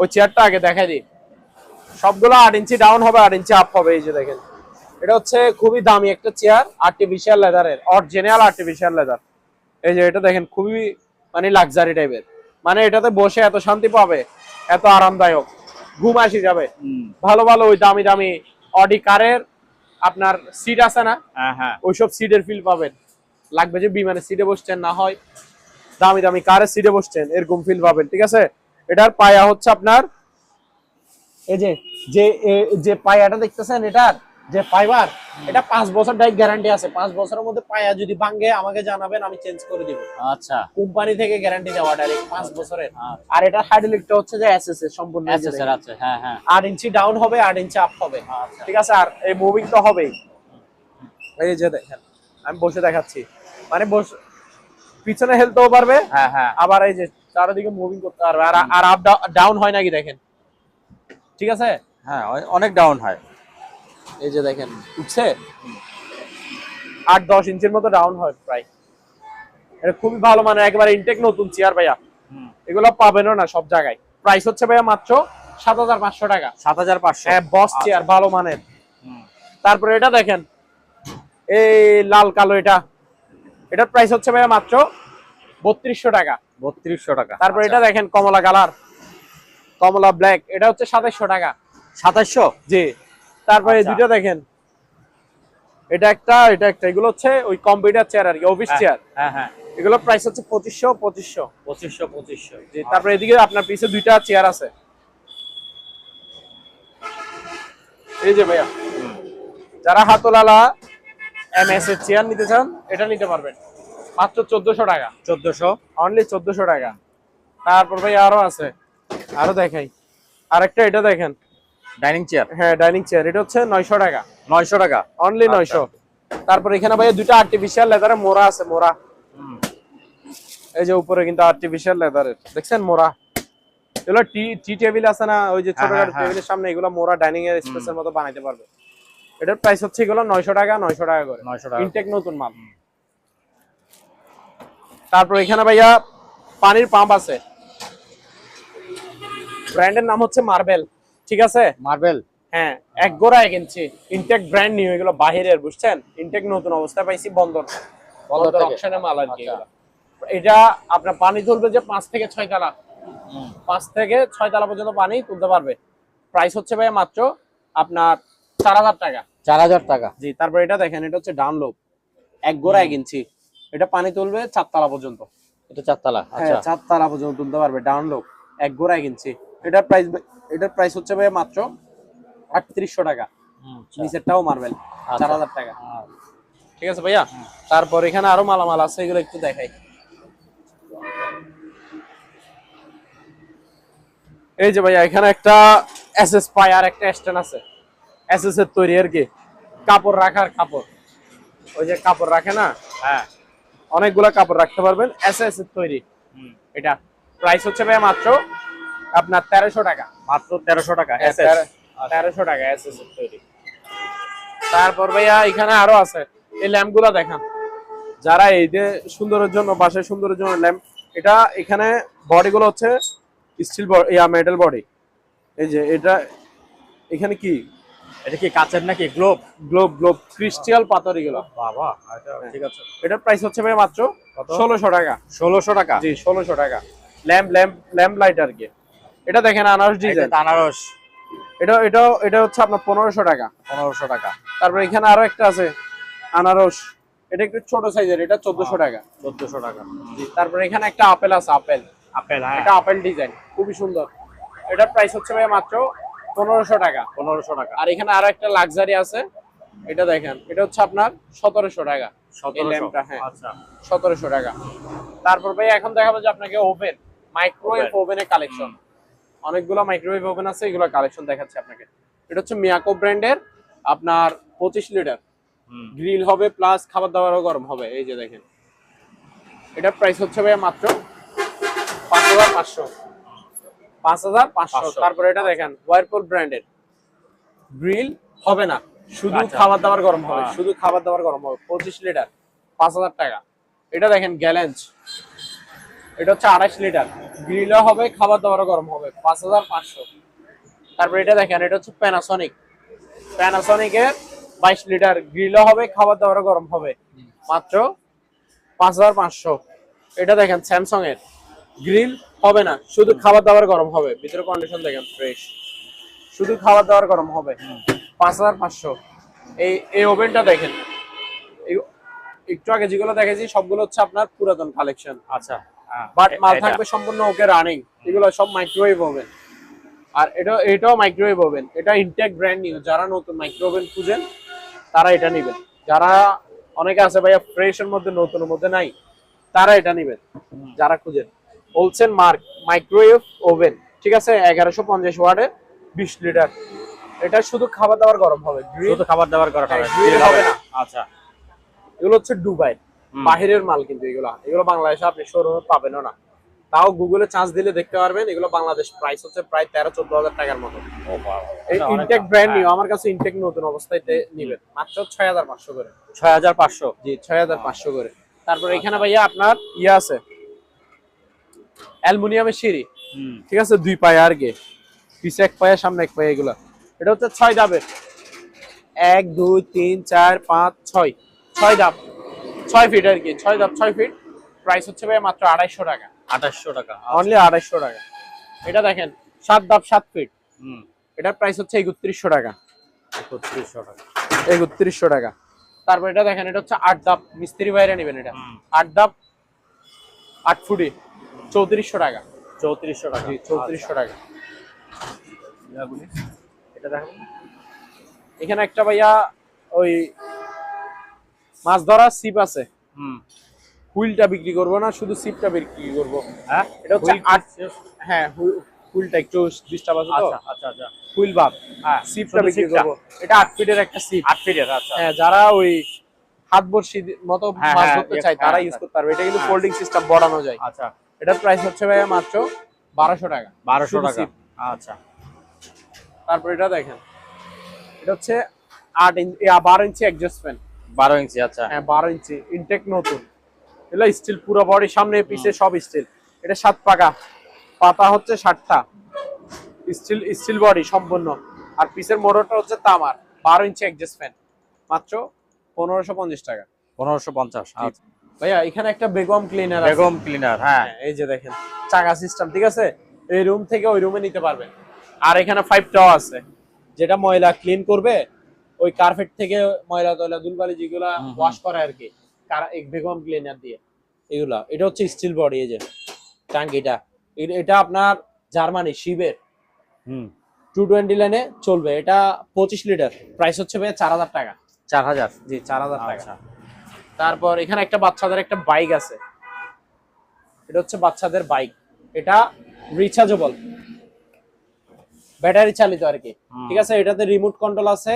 ওই চেয়ারটা আগে দেখাই দিই। সবগুলো 8 ইঞ্চি ডাউন হবে, 8 ইঞ্চি আপ হবে। এই যে দেখেন, এটা হচ্ছে খুবই দামি একটা চেয়ার, আর্টিফিশিয়াল লেদারের, অরিজিনাল আর্টিফিশিয়াল লেদার। এই যে এটা দেখেন খুবই মানে লাক্সারি টাইপের, মানে এটাতে বসে এত শান্তি পাবে, এত আরামদায়ক, ঘুম আসি যাবে। ভালো ভালো ওই দামি দামি অডি কারের আপনার সিট আছে না, হ্যাঁ হ্যাঁ, ওইসব সিটের ফিল পাবেন। লাগবে যে বিমানের সিটে বসছেন, না হয় দামি দামি কারের সিটে বসছেন, এরকম ফিল পাবেন। ঠিক আছে, এটার পায়া হচ্ছে আপনার এই যে যে যে পায়াটা দেখতেছেন, এটার যে ফাইবার, এটা 5 বছর ডাইরেক্ট গ্যারান্টি আছে। 5 বছরের মধ্যে পায়া যদি ভাঙে আমাকে জানাবেন, আমি চেঞ্জ করে দিব। আচ্ছা, কোম্পানি থেকে গ্যারান্টি দেওয়া ডাইরেক্ট 5 বছরের। আর এটা হাইড্রোলিকটা হচ্ছে যে এসএস সম্পূর্ণ এসএসআর আছে, হ্যাঁ হ্যাঁ, 8 ইঞ্চি ডাউন হবে, 8 ইঞ্চি আপ হবে। ঠিক আছে, আর এই মুভিং তো হবেই। এই যে দেখেন আমি বসে দেখাচ্ছি, মানে পিছনে হেলতেও পারবে, হ্যাঁ হ্যাঁ, আবার এই যে চারিদিকে মুভিং করতে পারবে। আর আপ ডাউন হয় নাকি দেখেন, ঠিক আছে, হ্যাঁ অনেক ডাউন হয়। এই যে দেখেন উঠছে 8-10 ইঞ্চির মতো ডাউন হয় প্রায়। এটা খুবই ভালো, মানে একবার ইনটেক নতুন চেয়ার ভাইয়া, এগুলো পাবেনও না সব জায়গায়। প্রাইস হচ্ছে ভাইয়া মাত্র 7,500 টাকা। 7,500, হ্যাঁ, বস চেয়ার ভালো মানের। তারপরে এটা দেখেন, এই লাল কালো এটার প্রাইস হচ্ছে ভাইয়া মাত্র 3200 টাকা। 3200 টাকা। তারপর এটা দেখেন কমলা কালার, কমলা ব্ল্যাক, এটা হচ্ছে 2700 টাকা। 2700, জি। তারপরে এই আচ্ছা। দুটো দেখেন, এটা একটা এগুলো হচ্ছে ওই কম্পিউটার চেয়ার আর কি, অফিস চেয়ার। হ্যাঁ হ্যাঁ, এগুলো প্রাইস হচ্ছে 2500। 2500। জি। তারপরে এদিকে আপনার পিছে দুইটা চেয়ার আছে, এই যে ভাইয়া, যারা হাতলালা এমএস এর চেয়ার নিতে চান, এটা নিতে পারবেন মাত্র 1400 টাকা। 1400, অনলি 1400 টাকা। তারপর ভাই আরো আছে, আরো দেখাই, আরেকটা এটা দেখেন, ডাইনিং চেয়ার, হ্যাঁ ডাইনিং চেয়ার, এটা হচ্ছে 900 টাকা। 900 টাকা, অনলি 900। তারপর এখানে ভাই দুটো আর্টিফিশিয়াল লেদারে মোড়া আছে, মোড়া, এই যে উপরে কিন্তু আর্টিফিশিয়াল লেদারের, দেখছেন মোড়া। এগুলো টি টেবিল আছে না, ওই যে ছোটখাটো টেবিলের সামনে, এগুলো মোড়া ডাইনিং এর স্পেসের মতো বানাইতে পারবে। এটার প্রাইস হচ্ছে এগুলো 900 টাকা, 900 টাকা করে, 900 টাকা, ইনটেক নতুন মাল। তারপর এখানে ভাইয়া পানির পাম্প আছে, ব্র্যান্ডের নাম হচ্ছে মার্বেল। ঠিক আছে, মার্বেল, হ্যাঁ, 1 গোড়া 1 ইঞ্চি, ইনটেক ব্র্যান্ড নিউ, এগুলো বাহিরের, বুঝছেন, ইনটেক নতুন অবস্থায় পাইছি, বন্দর অপশনে মাল আর কি। এটা আপনার পানি তুলবে যে 5 থেকে 6 তালা, 5 থেকে 6 তালা পর্যন্ত পানি তুলতে পারবে। প্রাইস হচ্ছে ভাই মাত্র আপনার 4000 টাকা। 4000 টাকা। জি। তারপর এটা দেখেন, এটা হচ্ছে ডাউনলোড, 1 গোড়া 1 ইঞ্চি, এটা পানি তুলবে 4 তালা পর্যন্ত। এটা 4 তালা, আচ্ছা, 4 তালা পর্যন্ত তুলতে পারবে, ডাউনলোড, 1 গোড়া 1 ইঞ্চি। এটার প্রাইস হচ্ছে ভাই মাত্র 3800 টাকা। নিচেরটাও মার্বেল, 4000 টাকা। ঠিক আছে ভাইয়া। তারপর এখানে আরো মালামাল আছে, এগুলো একটু দেখাই। এই যে ভাইয়া, এখানে একটা এসএস পাই, আর একটা স্ট্যান্ড আছে, এসএস এর তৈরি আর কি, কাপড় রাখার, কাপড়, ওই যে কাপড় রাখে না, হ্যাঁ, অনেকগুলা কাপড় রাখতে পারবেন, এসএস এর তৈরি। এটা প্রাইস হচ্ছে ভাইয়া মাত্র আপনার 1300 টাকা। মাত্র 1300 টাকা, 1300 টাকা এসএস এর তৈরি। তারপর ভাইয়া এখানে আরো আছে, এই ল্যাম্প গুলা দেখান, যারা এই যে সুন্দরের জন্য, বাসায় সুন্দরের জন্য ল্যাম্প। এটা এখানে বডি গুলো হচ্ছে স্টিল মেটাল বডি। এই যে এটা এখানে কি, এটা কি কাচের নাকি? গ্লোব, গ্লোব ক্রিস্টাল পাথর এগুলো। বাবা, এটা ঠিক আছে। এটার প্রাইস হচ্ছে ভাই মাত্র 1600 টাকা। 1600 টাকা, জি 1600 টাকা। ল্যাম্প লাইট আর কি। এটা দেখেন আনারস ডিজাইন, এটা আনারস, এটা হচ্ছে আপনার 1500 টাকা। 1500 টাকা। তারপর এখানে আরো একটা আছে আনারস, এটা একটু ছোট সাইজের, এটা 1400 টাকা। 1400 টাকা। জি। তারপর এখানে একটা আপেল আছে, আপেল, হ্যাঁ, এটা আপেল ডিজাইন, খুবই সুন্দর। এটার প্রাইস হচ্ছে ভাই মাত্র 1500 টাকা। 1500 টাকা। আর এখানে আরো একটা লাক্সারি আছে, এটা দেখেন, এটা হচ্ছে আপনার 1700 টাকা। এই ল্যাম্পটা, হ্যাঁ, আচ্ছা, 1700 টাকা। তারপর ভাই এখন দেখাবো যে আপনাকে ওভেন, মাইক্রোওয়েভ ওভেনের কালেকশন, অনেকগুলো মাইক্রোওয়েভ ওভেন আছে, এগুলো কালেকশন দেখাচ্ছি আপনাকে। এটা হচ্ছে মিয়াকো ব্র্যান্ডের, আপনার 25 লিটার গ্রিল হবে, প্লাস খাবার দাবারও গরম হবে। এই যে দেখেন, এটার প্রাইস হচ্ছে ভাই মাত্র 5500। 5500। তারপর এটা দেখেন ওয়ারপুল ব্র্যান্ডের গ্রিল, হবে না, শুধু খাবার দাবার গরম হবে, শুধু খাবার দাবার গরম হবে, 25 লিটার, 5000 টাকা। এটা দেখেন গ্যালেঞ্জ, এটা হচ্ছে 28 লিটার, গ্রিলও হবে, খাবার দাবারও গরম হবে, 5500। তারপর এটা দেখেন, এটা হচ্ছে প্যানাসনিকের 22 লিটার, গ্রিলও হবে, খাবার দাবার গরম হবে, মাত্র 5500। এটা দেখেন স্যামসাং এর, গ্রিল হবে না, শুধু খাবার দাবার গরম হবে, ভিতরে কন্ডিশন দেখেন ফ্রেশ, শুধু খাবার দাবার গরম হবে, 5500। এই ওভেনটা দেখেন, এই- একটু আগে যেগুলো দেখেছি সবগুলো হচ্ছে আপনার পুরাতন কালেকশন, আচ্ছা বাট মাল এটা। থাকবে সম্পূর্ণ ওকে রানিং। এগুলো সব মাইক্রোওয়েভ ওভেন, আর এটাও মাইক্রোওয়েভ ওভেন, এটা ইনটেক ব্র্যান্ড নিউ। যারা নতুন মাইক্রো ওভেন খুঁজেন তারা এটা নেবেন, যারা অনেকে আছে ভাইয়া ফ্রেশ এর মধ্যে নতুনের মধ্যে নাই, তারা এটা নেবেন। যারা খুঁজেন হোলসেল মার্ক মাইক্রোওয়েভ ওভেন, ঠিক আছে, 1150 ওয়াটের, 20 লিটার। এটা শুধু খাবার দাবার গরম হবে, শুধু খাবার দাবার করা হবে, grill হবে না। আচ্ছা এগুলো হচ্ছে দুবাই বাহিরের মাল, কিন্তু এগুলো বাংলাদেশে আপনি শোরুমে পাবেনও না। তাও গুগলে চার্জ দিলে দেখতে পারবেন, এগুলো বাংলাদেশ প্রাইস হচ্ছে প্রায় 13-14 হাজার টাকার মতো। ও বাবা, এই এটা অনেক ইনটেক দাম। ব্র্যান্ড নিউ, হ্যাঁ, আমার কাছে ইনটেক নতুন অবস্থায় নিবেন মাত্র 6500 করে। 6500। জি 6500 করে। তারপর এখানে ভাইয়া আপনার ইয়ে আছে, অ্যালুমিনিয়ামের সিঁড়ি, ঠিক আছে, 2 পায়া আর গে, পিছে 1 পায়া সামনে 1 পায়া, এগুলা এটা হচ্ছে 6 ধাপের, 1 2 3 4 5 6, 6 ধাপ, 6 ফিট আর কি, 6 ধাপ 6 ফিট। প্রাইস হচ্ছে ভাই মাত্র 250 টাকা, 2800 টাকা। অনলি 250 টাকা। এটা দেখেন 7 ধাপ 7 ফিট, হুম, এটার প্রাইস হচ্ছে 3100 টাকা, 3100 টাকা। 3100 টাকা। তারপর এটা দেখেন, এটা হচ্ছে 8 ধাপ, মিস্ত্রি বাইরে নেবেন এটা, 8 ধাপ 8 ফুটি, 3400 টাকা, 3400 টাকা। জি 3400 টাকা। এগুলি এটা দেখেন। এখানে একটা ভাইয়া ওই মাছ ধরা সিপ আছে, হুম, হুইলটা বিক্রি করবো না, শুধু সিপটা বিক্রি করবো। হ্যাঁ এটা হচ্ছে হুইল 8, হ্যাঁ হুইলটা একটু ডিস্টার্ব আছে তো, আচ্ছা আচ্ছা আচ্ছা। হুইল বাদ, হ্যাঁ, সিপটা শুধু বিক্রি সিপটা। করবো। এটা 8 ফিটের একটা সিপ, 8 ফিটের। আচ্ছা হ্যাঁ, যারা ওই হাত বড়শি মতো হ্যাঁ, মাছ হ্যাঁ, ধরতে চায় তারা হ্যাঁ, ইউজ করতে পারবে। এটা কিন্তু হ্যাঁ। ফোল্ডিং সিস্টেম, বড়ানো যায়। আচ্ছা, এটার প্রাইস হচ্ছে ভাইয়া মাত্র 1200 টাকা, 1200 শুধু টাকা। সিপ। আচ্ছা, তারপর এটা দেখেন, এটা হচ্ছে 12 ইঞ্চি এক্সজস্ট ফ্যান, 12 ইঞ্চি। আচ্ছা, হ্যাঁ 12 ইঞ্চি, ইনটেক নতুন। এগুলো স্টিল, পুরো বডি সামনে পিছে সব স্টিল। এটা 7 পাকা, পাতা হচ্ছে 60টা, স্টিল বডি সম্পূর্ণ। আর পিছের মোটরটা হচ্ছে তামার, 12 ইঞ্চি এক্সজস্ট ফ্যান, মাত্র 1550 টাকা। 1550। আচ্ছা, ভাইয়া এখানে একটা বেগম ক্লিনার আছে, বেগম ক্লিনার। হ্যাঁ, হ্যাঁ, এই যে দেখেন চাকা সিস্টেম, ঠিক আছে, এই রুম থেকে ওই রুমে নিতে পারবেন। আর এখানে 5টাও আছে, যেটা ময়লা ক্লিন করবে, ওই কার্পেট থেকে ময়লা তয়লা ধুলবালি যেগুলা ওয়াশ করে আর কি, এই বেগম ক্লিনার দিয়ে এগুলা। এটা হচ্ছে স্টিল বডি, এই যে টাঙ্কিটা, এটা আপনার জার্মানি শিবের, হুম, 220 লাইনে চলবে। এটা 25 লিটার, প্রাইস হচ্ছে ভাই 4000 টাকা, 4000। জি 4000 টাকা। আচ্ছা, তারপর এখানে একটা বাচ্চাদের একটা বাইক আছে, এটা হচ্ছে বাচ্চাদের বাইক, এটা রিচার্জেবল, ব্যাটারি চালিত আর কি, ঠিক আছে। এটাতে রিমোট কন্ট্রোল আছে,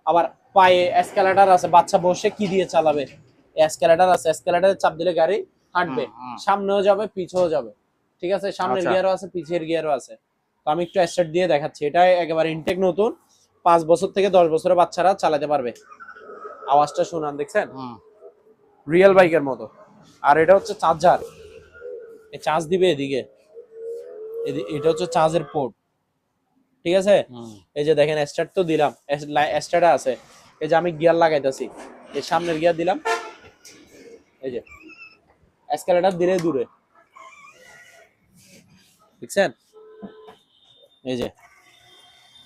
আবার পায়ে এসকেলেটর আছে, বাচ্চা বসে কি দিয়ে চালাবে, এসকেলেটর আছে, এসকেলেটরে চাপ দিলে গাড়ি হাঁটবে, সামনেও যাবে পিছেও যাবে, ঠিক আছে, সামনের আচ্ছা। গিয়ারও আছে পিছের গিয়ারও আছে। তো আমি একটু স্টার্ট দিয়ে দেখাচ্ছি, এটা একেবারে ইনটেক নতুন, 5 বছর থেকে 10 বছরের বাচ্চারা চালাতে পারবে। আওয়াজটা শুনান, দেখছেন রিয়েল বাইকের মতো। আর এটা হচ্ছে চার্জার, এই চার্জ দিবে এদিকে, এটা হচ্ছে চার্জের পোর্ট, ঠিক আছে। এই যে দেখেন স্টার্ট তো দিলাম, স্টার্টে আছে, এই যে আমি গিয়ার লাগাইতেছি, এই সামনের গিয়ার দিলাম, এই যে এসকেলেটর দিলে দূরে, দেখছেন,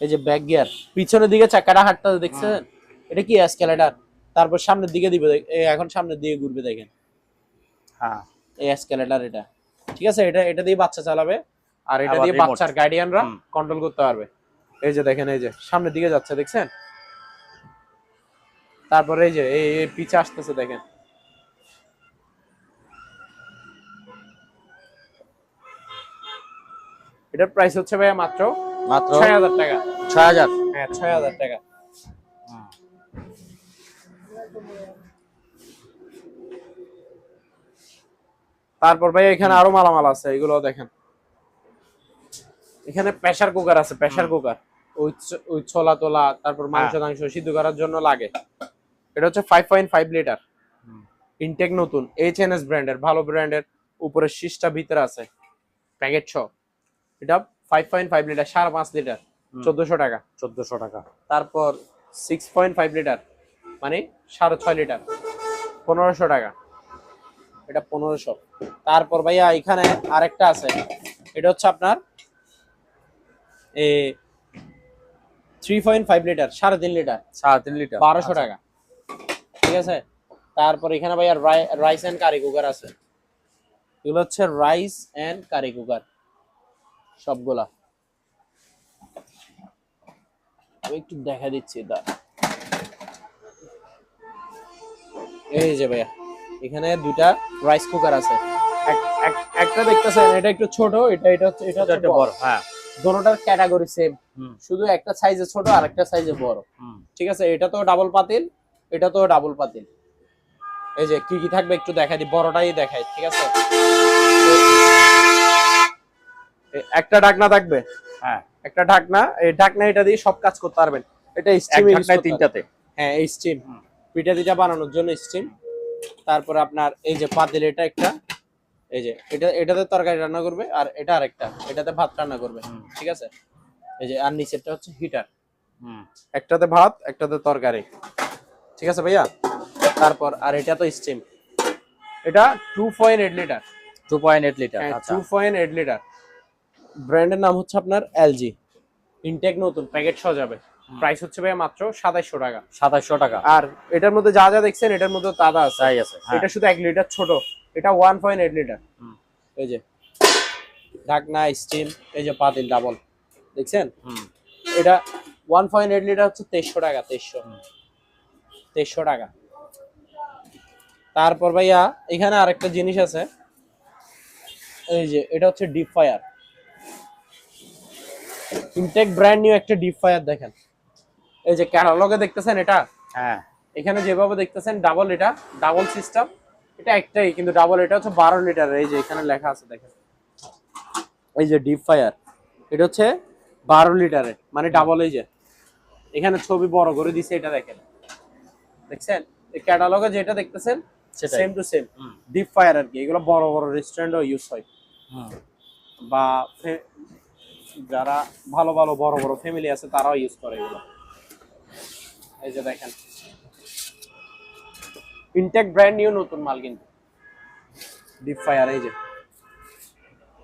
এই যে ব্যাক গিয়ার, পিছনের দিকে চাকাটা হাঁটতে দেখছেন, এটা কি এসকেলেটর। তারপর সামনের দিকে দিবে, এখন সামনের দিকে ঘুরবে, দেখেন, হ্যাঁ, এই এসকেলেটর এটা, ঠিক আছে। এটা দিয়ে বাচ্চা চালাবে, আর এটা আবার দিয়ে remote। বাচ্চার গার্ডিয়ানরা কন্ট্রোল করতে পারবে। এই যে দেখেন, এই যে সামনের দিকে যাচ্ছে, দেখছেন। তারপরে এই যে এই পিছে আসতেছে, দেখেন। এটার প্রাইস হচ্ছে ভাইয়া মাত্র মাত্র 6000 টাকা, 6000। হ্যাঁ 6000 টাকা। তারপর ভাই এখানে আরো মালামাল আছে, এগুলো দেখেন। এখানে প্রেসার কুকার আছে, প্রেসার কুকার, ওই ছোলা তোলা, তারপর মাংস টাংস সিদ্ধ করার জন্য লাগে। এটা হচ্ছে 5.5 লিটার, ইনটেক নতুন, এইচএনএস ব্র্যান্ডের, ভালো ব্র্যান্ডের, উপরের শীষটা ভিতরে আছে প্যাকেট সহ। এটা 5.5 লিটার, 5.5 লিটার, 1400 টাকা। 1400 টাকা। তারপর 6.5 লিটার, মানে 6.5 লিটার, 1500 টাকা। এটা 1500। তারপর ভাইয়া এখানে আরেকটা আছে, এটা হচ্ছে আপনার 3.5 লিটার, 3.5 লিটার, 3.5 লিটার, 1200 টাকা। ঠিক আছে। তারপর এখানে ভাইয়া রাইস এন্ড কারি কুকার আছে, এগুলো হচ্ছে রাইস এন্ড কারি কুকার সবগুলা। আমি একটু দেখা দিচ্ছি এটা। এই যে ভাইয়া এখানে দুইটা রাইস কুকার আছে, একটা দেখতেছেন এটা একটু ছোট, এটা হচ্ছে এটা বড়। হ্যাঁ, দোনোটার ক্যাটাগরি সেম, হুম, শুধু একটা সাইজে ছোট আর একটা সাইজে বড়। হুম, ঠিক আছে, এটা তো ডাবল পাতিল, এটা তো ডাবল পাতিল। এই যে কি কি থাকবে একটু দেখাই দিই, বড়টাই দেখাই। ঠিক আছে, একটা ঢাকনা থাকবে, হ্যাঁ, একটা ঢাকনা, এই ঢাকনা এটা দিয়ে সব কাজ করতে পারবেন। এটা এক স্টিম ঢাকনায় তিনটাতে। হ্যাঁ, এই স্টিম পিঠা দিটা বানানোর জন্য স্টিম। তারপর আপনার এই যে পাতিল, এটা একটা, এই যে এটাতে তরকারি রান্না করবে, আর এটা আরেকটা, এটাতে ভাত রান্না করবে। ঠিক আছে, এই যে আর নিচেরটা হচ্ছে হিটার, একটাতে ভাত একটাতে তরকারি। ঠিক আছে ভাইয়া। তারপর আর এটা তো স্টিম, এটা 2.8 লিটার, 2.8 লিটার। হ্যাঁ আচ্ছা, 2.8 লিটার। ব্র্যান্ডের নাম হচ্ছে আপনার এলজি, ইনটেক নতুন, প্যাকেট সহ যাবে। প্রাইস হচ্ছে ভাইয়া মাত্র 2700 টাকা। 2700 টাকা। আর এটার মধ্যে যা যা দেখছেন এটার মধ্যে তাজা আছে, তাই আছে। হ্যাঁ, এটা শুধু 1 লিটার ছোট, এটা 1.8 লিটার। এই যে ঢাকনা, স্টিম, এই যে পাতিল ডাবল, দেখছেন? এটা 1.8 লিটার হচ্ছে 2300 টাকা, 2300 টাকা। তারপর ভাইয়া এখানে আরেকটা জিনিস আছে, এই যে এটা হচ্ছে deep fryer, intact brand new একটা ডিপ ফায়ার দেখেন। এই যে ক্যাটালগে দেখতেছেন এটা, হ্যাঁ, এখানে যেভাবে দেখতেছেন ডাবল, এটা ডাবল সিস্টেম, এটা একটাই কিন্তু ডাবল, এটা হচ্ছে 12 লিটার। এই যে এখানে লেখা আছে দেখেন, এই যে ডিপ ফায়ার, এটা হচ্ছে 12 লিটারের, মানে ডাবল। এই যে এখানে ছবি বড় করে দিছে, এটা দেখেন, দেখছেন? এই ক্যাটালগে যেটা দেখতেছেন সেটাই। Same to same deep fire আর কি। এগুলো বড় বড় রেস্টুরেন্টও ইউজ হয়, বা যারা ভালো ভালো বড় বড় ফ্যামিলি আছে তারাও ইউজ করে এগুলো। এই যে দেখেন, ইনটেক ব্র্যান্ড নিউ নতুন মাল কিন্তু ডিপ ফায়ার। এই যে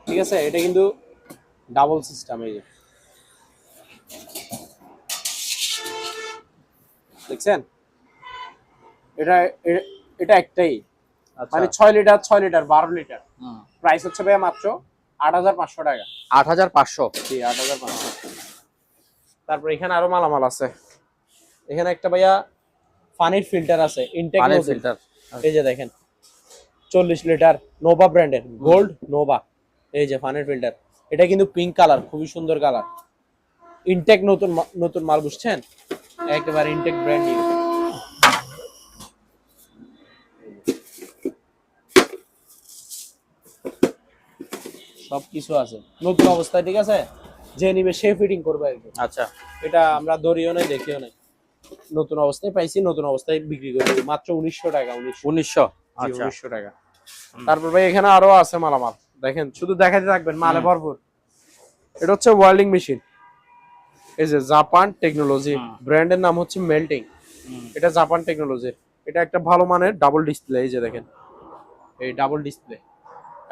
ঠিক আছে, এটা কিন্তু ডাবল সিস্টেম। এই যে দেখছেন, এটা এটা একটাই, মানে 6 লিটার 6 লিটার 12 লিটার। প্রাইস হচ্ছে ভাইয়া মাত্র 8500 টাকা। 8500। জি, 8500। তারপর এখানে আরো মালামাল আছে, এখানে একটা ভাইয়া পানির ফিল্টার আছে, ইনটেক ফিল্টার। এই যে দেখেন 40 লিটার, নোভা ব্র্যান্ডের, গোল্ড নোভা। এই যে পানির ফিল্টার, এটা কিন্তু পিঙ্ক কালার, খুবই সুন্দর কালার। ইনটেক নতুন নতুন মাল, বুঝছেন? একেবারে ইনটেক ব্র্যান্ড নিউ। সবকিছু আছে নতুন অবস্থায়। ঠিক আছে, যে নিবে সে ফিটিং করবে আর কি। আচ্ছা, এটা আমরা ধরিও নাই, দেখিও নাই, নতুন অবস্থায় পাইছি, নতুন অবস্থায় বিক্রি করে দিই মাত্র 1900 টাকা। 1900। জি, আচ্ছা, 1900 টাকা। তারপর ভাই এখানে আরো আছে মালামাল, দেখেন, শুধু দেখাতে থাকবেন, মালে ভরপুর। এটা হচ্ছে ওয়েল্ডিং মেশিন, এই যে জাপান টেকনোলজি, ব্র্যান্ডের নাম হচ্ছে মেল্টিং। এটা জাপান টেকনোলজি, এটা একটা ভালো মানের ডাবল ডিসপ্লে। এই যে দেখেন, এই ডাবল ডিসপ্লে।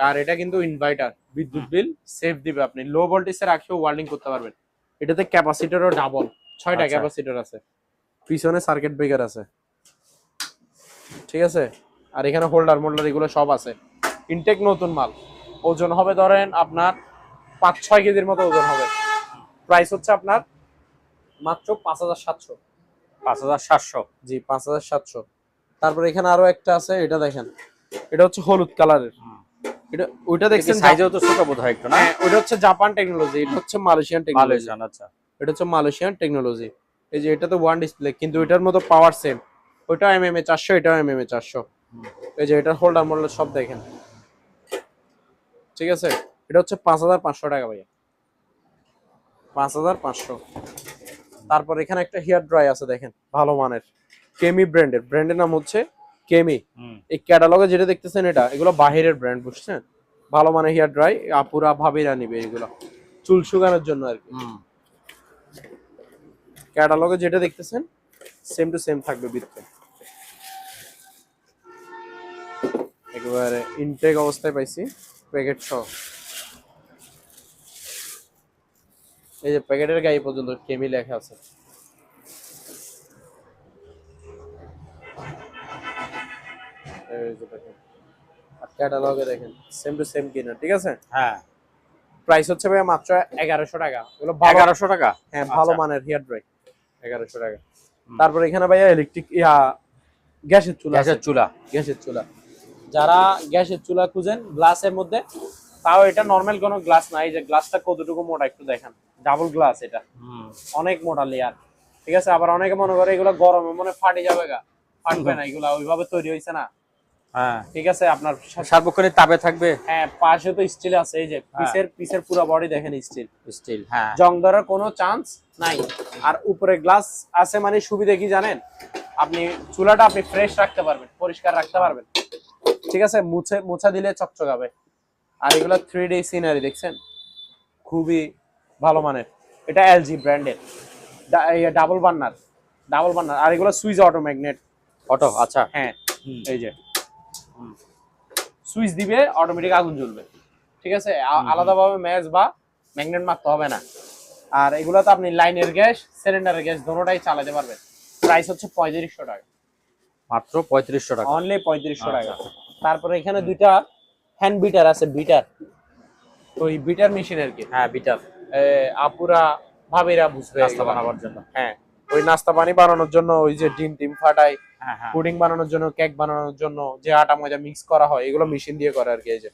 আর এটা কিন্তু ইনভার্টার, বিদ্যুৎ বিল সেভ দিবে, আপনি লো ভোল্টেজে রাখেও ওয়েল্ডিং করতে পারবেন। এটাতে ক্যাপাসিটরও ডাবল, 6টা আচ্ছা। ক্যাপাসিটর আছে, পিছনে সার্কিট ব্রেকার আছে। ঠিক আছে, আর এখানে হোল্ডার মোল্ডার এগুলো সব আছে। ইনটেক নতুন মাল, ওজন হবে ধরেন আপনার 5-6 কেজির মতো ওজন হবে। প্রাইস হচ্ছে আপনার মাত্র 5700। 5700। জি, 5700। তারপর এখানে আরো একটা আছে, এটা দেখেন, এটা হচ্ছে হলুদ কালারের, এটা ওইটা দেখছেন সাইজেও তো ছোট বোধ হয় একটু, না? হ্যাঁ, ওইটা হচ্ছে জাপান টেকনোলজি, এটা হচ্ছে মালয়েশিয়ান টেকনোলজি। মালয়েশিয়ান। আচ্ছা, এটা হচ্ছে মালয়েশিয়ান টেকনোলজি। এই যে এটা তো ওয়ান ডিসপ্লে, কিন্তু এটার মতো পাওয়ার সেম, ওইটা এমএমএ 400, এটাও এমএমএ 400। এই যে এটার হোল্ডার মোল্ডার সব দেখেন। ঠিক আছে, এটা হচ্ছে 5500 টাকা ভাইয়া, 5500। তারপর এখানে একটা হেয়ার ড্রাই আছে, দেখেন, ভালো মানের, কেমি ব্র্যান্ডের, ব্র্যান্ডের নাম হচ্ছে কেমি। এই ক্যাটালগে যেটা দেখতেছেন এটা, এগুলো বাহিরের ব্র্যান্ড, বুঝছেন? ভালো মানের হেয়ার ড্রাই, আপুরা ভাবিরা নিবে এগুলো, চুল শুকানোর জন্য আর কি। ক্যাটালগে যেটা দেখতেছেন সেম টু সেম থাকবে ভিতরে। একেবারে ইনটেক অবস্থায় পাইছি, প্যাকেট সহ। এই যে প্যাকেটের গায়ে পর্যন্ত কেমি লেখা আছে। এই যে দেখেন, আর ক্যাটালগে দেখেন সেম টু সেম কিনা, ঠিক আছে। হ্যাঁ, প্রাইস হচ্ছে ভাই মাত্র 1100 টাকা। এগুলো 1100 টাকা। হ্যাঁ, ভালো আচ্ছা। মানের হেয়ার ড্রাই, 1100 টাকা। তারপরে এখানে ভাইয়া ইলেকট্রিক গ্যাসের চুলা আছে। গ্যাসের চুলা। গ্যাসের চুলা, যারা গ্যাসের চুলা খুঁজেন গ্লাসের মধ্যে, তাও এটা নরমাল কোনো গ্লাস না। এই যে গ্লাসটা কতটুকু মোটা একটু দেখেন, ডাবল গ্লাস, এটা অনেক মোটা লেয়ার, ঠিক আছে। আবার অনেকে মনে করে এগুলো গরমে মনে ফাটে যাবে গা, ফাটবে না, এগুলো ওইভাবে তৈরি হয়েছে না, হ্যাঁ, ঠিক আছে। আপনার সার্বক্ষণিক তাপে থাকবে। হ্যাঁ, পাশে তো স্টিল আছে। এই যে পিসের পুরো বডি দেখেন স্টিল, স্টিল। হ্যাঁ, জং ধরার কোনো চান্স নাই। আর উপরে গ্লাস আছে মানে সুবিধা কি জানেন, আপনি চুলাটা আপনি ফ্রেশ রাখতে পারবেন, পরিষ্কার রাখতে পারবেন, ঠিক আছে। মুছা দিলে চকচকাবে। আর এগুলো 3D সিনারি দেখছেন, খুবই ভালো মানের। এটা এলজি ব্র্যান্ডের, ডাবল বার্নার। আর এগুলো সুইচ অটো ম্যাগনেট। অটো। আচ্ছা। হ্যাঁ, এই যে সুইচ দিবে অটোমেটিক আগুন জ্বলবে, ঠিক আছে। আলাদাভাবে ম্যাচ বা ম্যাগনেট মারতে হবে না। আর এগুলো তো আপনি লাইনের গ্যাস, সিলিন্ডারের গ্যাস দোনোটাই চালাতে পারবেন। প্রাইস হচ্ছে 3500 টাকা, মাত্র 3500 টাকা। অনলি 3500 টাকা। তারপরে এখানে দুইটা হ্যান্ড বিটার আছে, বিটার, ওই বিটার মেশিন আর কি। হ্যাঁ, বিটার। আপুরা ভাবিরা বুঝবে নাস্তা এগুলা। বানাবার জন্য। হ্যাঁ, ওই নাস্তা পানি বানানোর জন্য, ওই যে ডিম টিম ফাটাই, হ্যাঁ, হ্যাঁ। পুডিং বানানোর জন্য, কেক বানানোর জন্য যে আটা ময়দা মিক্স করা হয়, এগুলো মেশিন দিয়ে করে আর কি। এই যে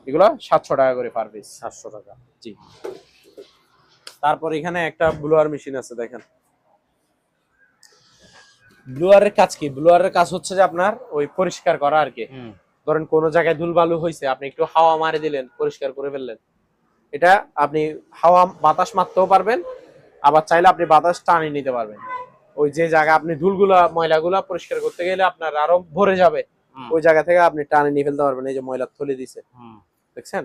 এগুলো 700 টাকা করে পার পিস। 700 টাকা। জি। তারপর এখানে একটা ব্লোয়ার মেশিন আছে দেখেন। ব্লোয়ারের কাজ কি? ব্লোয়ারের কাজ হচ্ছে যে আপনার ওই পরিষ্কার করা আর কি। ধরেন কোন জায়গায় ধুলবালু হয়েছে, আপনি একটু হাওয়া মারে দিলেন, পরিষ্কার করে ফেললেন। এটা আপনি হাওয়া বাতাস মারতেও পারবেন, আবার চাইলে আপনি বাতাস টানিয়ে নিতে পারবেন। ওই যে জায়গা আপনি ধুলগুলা ময়লাগুলা পরিষ্কার করতে গেলে আপনার আরো ভরে যাবে, ওই জায়গা থেকে আপনি টানে নিয়ে ফেলতে পারবেন। এই যে ময়লা থলে দিছে, দেখছেন।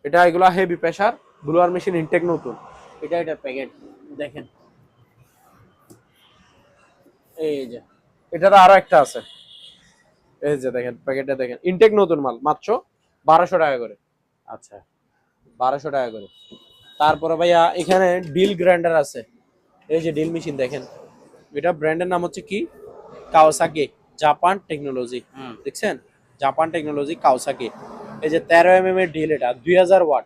এটা এগুলা heavy pressure blower machine, intact নতুন। এটা প্যাকেট দেখেন, এই যে এটার আরো একটা আছে। এই যে দেখেন প্যাকেটটা দেখেন, ইনটেক নতুন মাল, মাত্র 1200 টাকা করে। আচ্ছা, 1200 টাকা করে। তারপরে ভাইয়া এখানে ডিল গ্রাইন্ডার আছে। এই যে ডিল মেশিন দেখেন, এটা ব্র্যান্ডের নাম হচ্ছে কি, কাওয়াসাকি জাপান টেকনোলজি। দেখছেন, জাপান টেকনোলজি কাওয়াসাকি। এই যে 13 এর ডিল, এটা 2000 ওয়াট,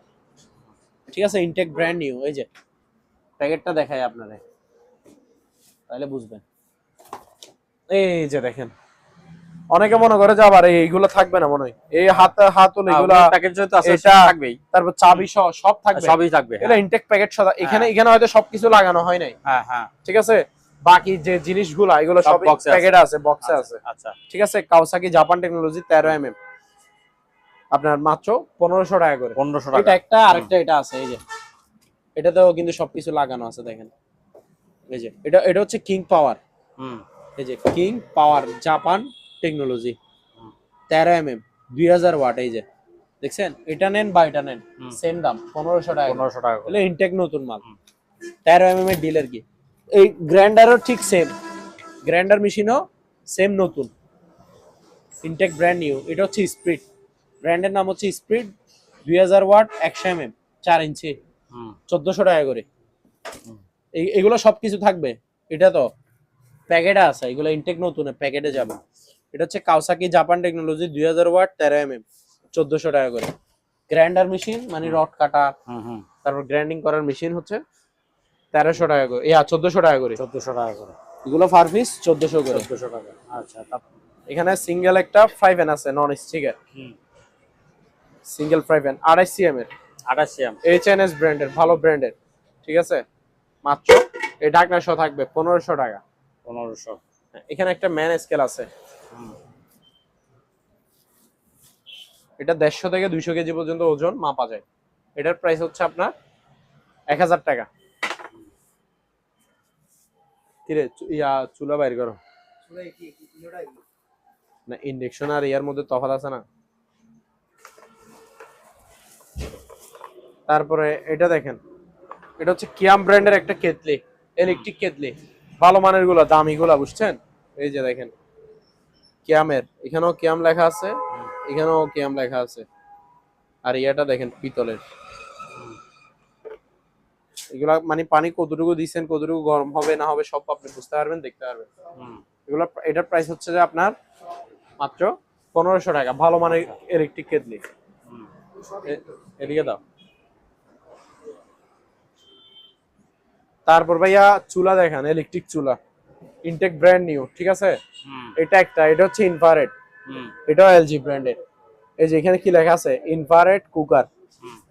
ঠিক আছে। Intact brand new. এই যে প্যাকেটটা দেখাই আপনারে, তাহলে বুঝবেন। এই যে দেখেন, অনেকে মনে করে যে আবার এইগুলো থাকবে না, মনে হয় এই হাতল এগুলা প্যাকেজ তো আছে, এটা থাকবেই। তারপর চাবি সহ সব থাকবে, সবই থাকবে। এটা ইনটেক প্যাকেট সহ। এখানে হয়তো সবকিছু লাগানো হয় নাই, হ্যাঁ, হ্যাঁ। ঠিক আছে। বাকি যে জিনিসগুলো এগুলো সব প্যাকেটে আছে, বক্সে আছে। আচ্ছা, ঠিক আছে। কাওয়াসাকি জাপান টেকনোলজি 13 আপনার মাত্র 1500 টাকা করে। 1500 টাকা। এটা একটা, আরেকটা এটা আছে। এই যে এটাতেও কিন্তু সবকিছু লাগানো আছে দেখেন। এই যে এটা হচ্ছে কিং পাওয়ার। এই যে কিং পাওয়ার জাপান টেকনোলজি 13 2000 ওয়াট। এই যে দেখছেন, এটা নেন বা এটা নেন, সেম দাম 1500 টাকা। 1500 টাকা করে। ইনটেক নতুন মাল, 13 এর ডিলার কি। এই গ্রাইন্ডারও ঠিক সেম, গ্রাইন্ডার মেশিনও সেম নতুন, ইনটেক ব্র্যান্ড নিউ। এটা হচ্ছে স্পিড, ব্র্যান্ডের নাম হচ্ছে স্পিড, 2000 ওয়াট, 100 4 ইঞ্চি, 1400 টাকা করে। এগুলো সবকিছু থাকবে। এটা তো প্যাকেটে আছে, এগুলো ইনটেক নতুন প্যাকেটে যাবে। এটা হচ্ছে কাওয়াসাকি জাপান টেকনোলজি 2000 ওয়াট 13 1400 টাকা করে। গ্রাইন্ডার মেশিন মানে রড কাটা, তারপর গ্রাইন্ডিং করার মেশিন হচ্ছে 1300 টাকা করে, 1400 টাকা করে। 1400 টাকা করে এগুলো পার পিস 1400 করে। 1400 টাকা। আচ্ছা, এখানে সিঙ্গেল একটা ফ্রাই প্যান আছে, নন স্টিকের, সিঙ্গেল ফ্রাই প্যান 28 সিএম এর, 28 সিএম, এইচএনএস ব্র্যান্ডের, ভালো ব্র্যান্ডের, ঠিক আছে। মাত্র এই ঢাকনা সহ থাকবে 1500 টাকা। 1500। এখানে একটা ম্যান স্কেল আছে, এটা 150 থেকে 200 কেজি পর্যন্ত ওজন মাপা যায়। এটার প্রাইস হচ্ছে আপনার 1000 টাকা। কিরে চুলা বাইর করো না, ইন্ডাকশন আর ইয়ার মধ্যে তফাৎ আছে না। তারপরে এটা দেখেন, এটা হচ্ছে কিয়াম ব্র্যান্ডের একটা কেতলি, ইলেকট্রিক কেতলি, ভালো মানের গুলো, দামি গুলা, বুঝছেন। এই যে দেখেন কিয়ামের, এখানেও কিয়াম লেখা আছে, এখানেও কিয়াম লেখা আছে। আর ইয়াটা দেখেন পিতলের। এগুলা মানে পানি কতটুকু দিচ্ছেন, কতটুকু গরম হবে না হবে সব আপনি বুঝতে পারবেন, দেখতে পারবেন। এগুলা এটার প্রাইস হচ্ছে যে আপনার মাত্র 1500 টাকা, ভালো মানের ইলেকট্রিক কেটলি। এদিকে দাও। তারপর ভাইয়া চুলা দেখেন, ইলেকট্রিক চুলা, ইনটেক ব্র্যান্ড নিউ, ঠিক আছে। এটা একটা, এটা হচ্ছে ইনফ্রারেড, এটাও এলজি ব্র্যান্ডের। এই যে এখানে কি লেখা আছে, ইনফ্রারেড কুকার,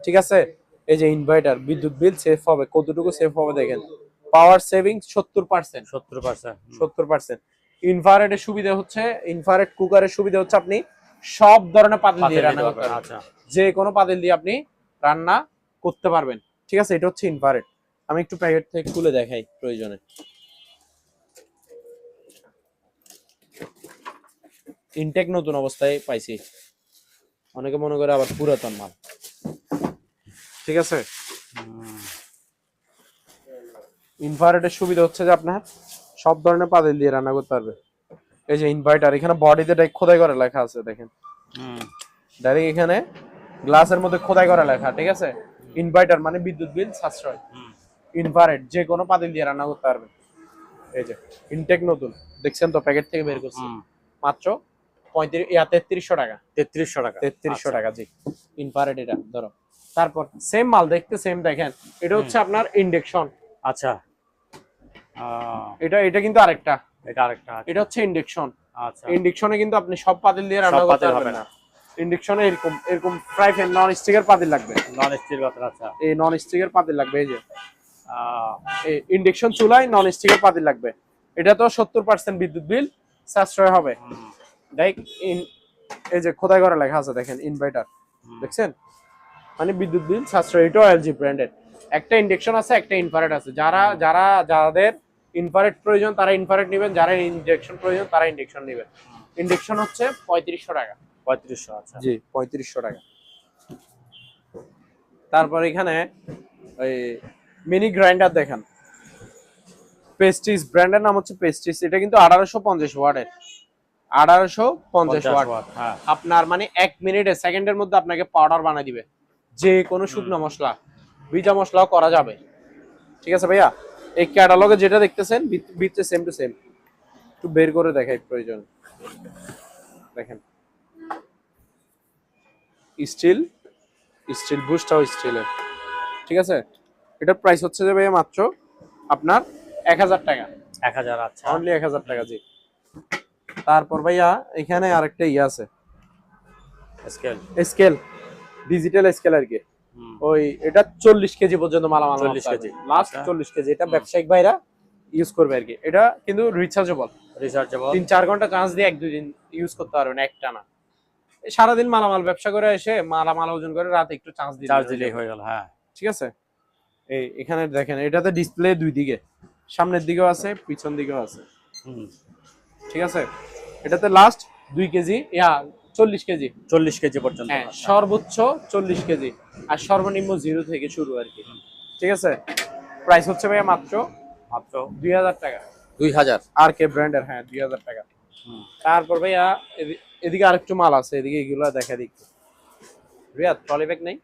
ঠিক আছে। এই যে ইনভার্টার, বিদ্যুৎ বিল সেভ হবে, কতটুকু সেভ হবে দেখেন, পাওয়ার সেভিং 70%। 70%। ইনফ্রারেডের সুবিধা হচ্ছে, ইনফ্রারেড কুকারের সুবিধা হচ্ছে আপনি সব ধরনের পাতিল দিয়ে রান্না করতে পারবেন। আচ্ছা, যে কোনো পাতিল দিয়ে আপনি রান্না করতে পারবেন, ঠিক আছে। এটা হচ্ছে ইনফ্রারেড। আমি একটু প্যাকেট থেকে খুলে দেখাই প্রয়োজনে। ইনটেক নতুন অবস্থায় পাইছি, অনেকে মনে করে আবার পুরাতন মাল, ঠিক আছে। ইনফ্রারেডের সুবিধা হচ্ছে যে আপনার সব ধরনের পাতিল দিয়ে রান্না করতে পারবে। এই যে ইনভার্টার, এখানে বডিতে খোদাই করে লেখা আছে দেখেন, ডাইরেক্ট এখানে গ্লাসের মধ্যে খোদাই করা লেখা, ঠিক আছে। ইনভার্টার মানে বিদ্যুৎ বিল সাশ্রয়। ইনফ্রারেড যে কোনো পাতিল দিয়ে রান্না করতে পারবেন। এই যে ইনটেক নতুন, দেখছেন তো প্যাকেট থেকে বের করছি, মাত্র 3300 টাকা। 3300 টাকা। 3300 টাকা, জি। ইনফ্রারেড এটা ধরো। তারপর সেম মাল দেখতে সেম, দেখেন এটা হচ্ছে আপনার ইন্ডাকশন। আচ্ছা, এটা কিন্তু আরেকটা, এটা আরেকটা। এটা হচ্ছে ইন্ডাকশন। আচ্ছা, ইন্ডাকশনে কিন্তু আপনি সব পাতিল দিয়ে রান্না করতে পারবেন না। ইন্ডাকশনে এরকম এরকম ফ্রাই প্যান নন স্টিকের পাতিল লাগবে, নন স্টিল পাতিল। আচ্ছা, এই নন স্টিকের পাতিল লাগবে। এই যে এই ইন্ডাকশন চুলায় নন স্টিকের পাতিল লাগবে। এটা তো 70% বিদ্যুৎ বিল সাশ্রয় হবে। দেখ এই যে খোদাই করা লেখা আছে দেখেন, ইনভার্টার, দেখছেন, মানে বিদ্যুৎ বিল সাশ্রয়। এটাও এলজি ব্র্যান্ডেড। একটা ইন্ডাকশন আছে, একটা ইনফ্রারেড আছে। যাদের ইনফ্রারেড প্রয়োজন তারা ইনফ্রারেড নেবেন, যারা ইন্ডাকশন প্রয়োজন তারা ইন্ডাকশন নেবেন। ইন্ডাকশন হচ্ছে 3500 টাকা। 3500। আচ্ছা, জি, 3500 টাকা। তারপর এখানে ওই মিনি গ্রাইন্ডার দেখেন, পেস্টিস ব্র্যান্ডের নাম হচ্ছে পেস্টিস। এটা কিন্তু 1850 ওয়াটের, 1850 ওয়াট। হ্যাঁ, আপনার মানে 1 মিনিটে সেকেন্ডের মধ্যে আপনাকে পাউডার বানিয়ে দিবে, যে কোনো শুকনো মশলা, ভিজা মশলাও করা যাবে, ঠিক আছে ভাইয়া। এই ক্যাটালগে যেটা দেখতেছেন ভিতরে সেম টু সেম। একটু বের করে দেখাই প্রয়োজন, দেখেন স্টিল, স্টিল বুস্টটাও স্টিলের, ঠিক আছে। এটার প্রাইস হচ্ছে যে ভাইয়া মাত্র আপনার 1000 টাকা। 1000। আচ্ছা, অনলি 1000 টাকা, জি। তারপর ভাইয়া এখানে আরেকটা ইয়ে আছে, স্কেল। স্কেল, ডিজিটাল স্কেল আর কি। ওই এটা 40 কেজি পর্যন্ত মালামাল, 40 কেজি লাস্ট 40 কেজি। এটা ব্যবসায়িক ভাইরা ইউজ করবে আর কি। এটা কিন্তু রিচার্জেবল, 3-4 ঘন্টা চার্জ দিয়ে 1-2 দিন ইউজ করতে পারবেন একটানা। সারাদিন মালামাল ব্যবসা করে এসে মালামাল ওজন করে রাতে একটু চার্জ দিলেই হয়ে গেল। হ্যাঁ, ঠিক আছে। এই এখানে দেখেন, এটাতে ডিসপ্লে দুই দিকে, সামনের দিকেও আছে পিছন দিকেও আছে, ঠিক আছে। এটাতে লাস্ট 2 কেজি 40 কেজি, 40 কেজি পর্যন্ত। হ্যাঁ, সর্বোচ্চ 40 কেজি আর সর্বনিম্ন 0 থেকে শুরু আর কি, ঠিক আছে। প্রাইস হচ্ছে ভাইয়া মাত্র 2000 টাকা। 2000 আর কে ব্র্যান্ডের, হ্যাঁ 2000 টাকা। তারপর ভাইয়া এদিকে আরেকটু মাল আছে, এদিকে এগুলো দেখা দেখি। রিয়াদ ট্রলি ব্যাগ নেই?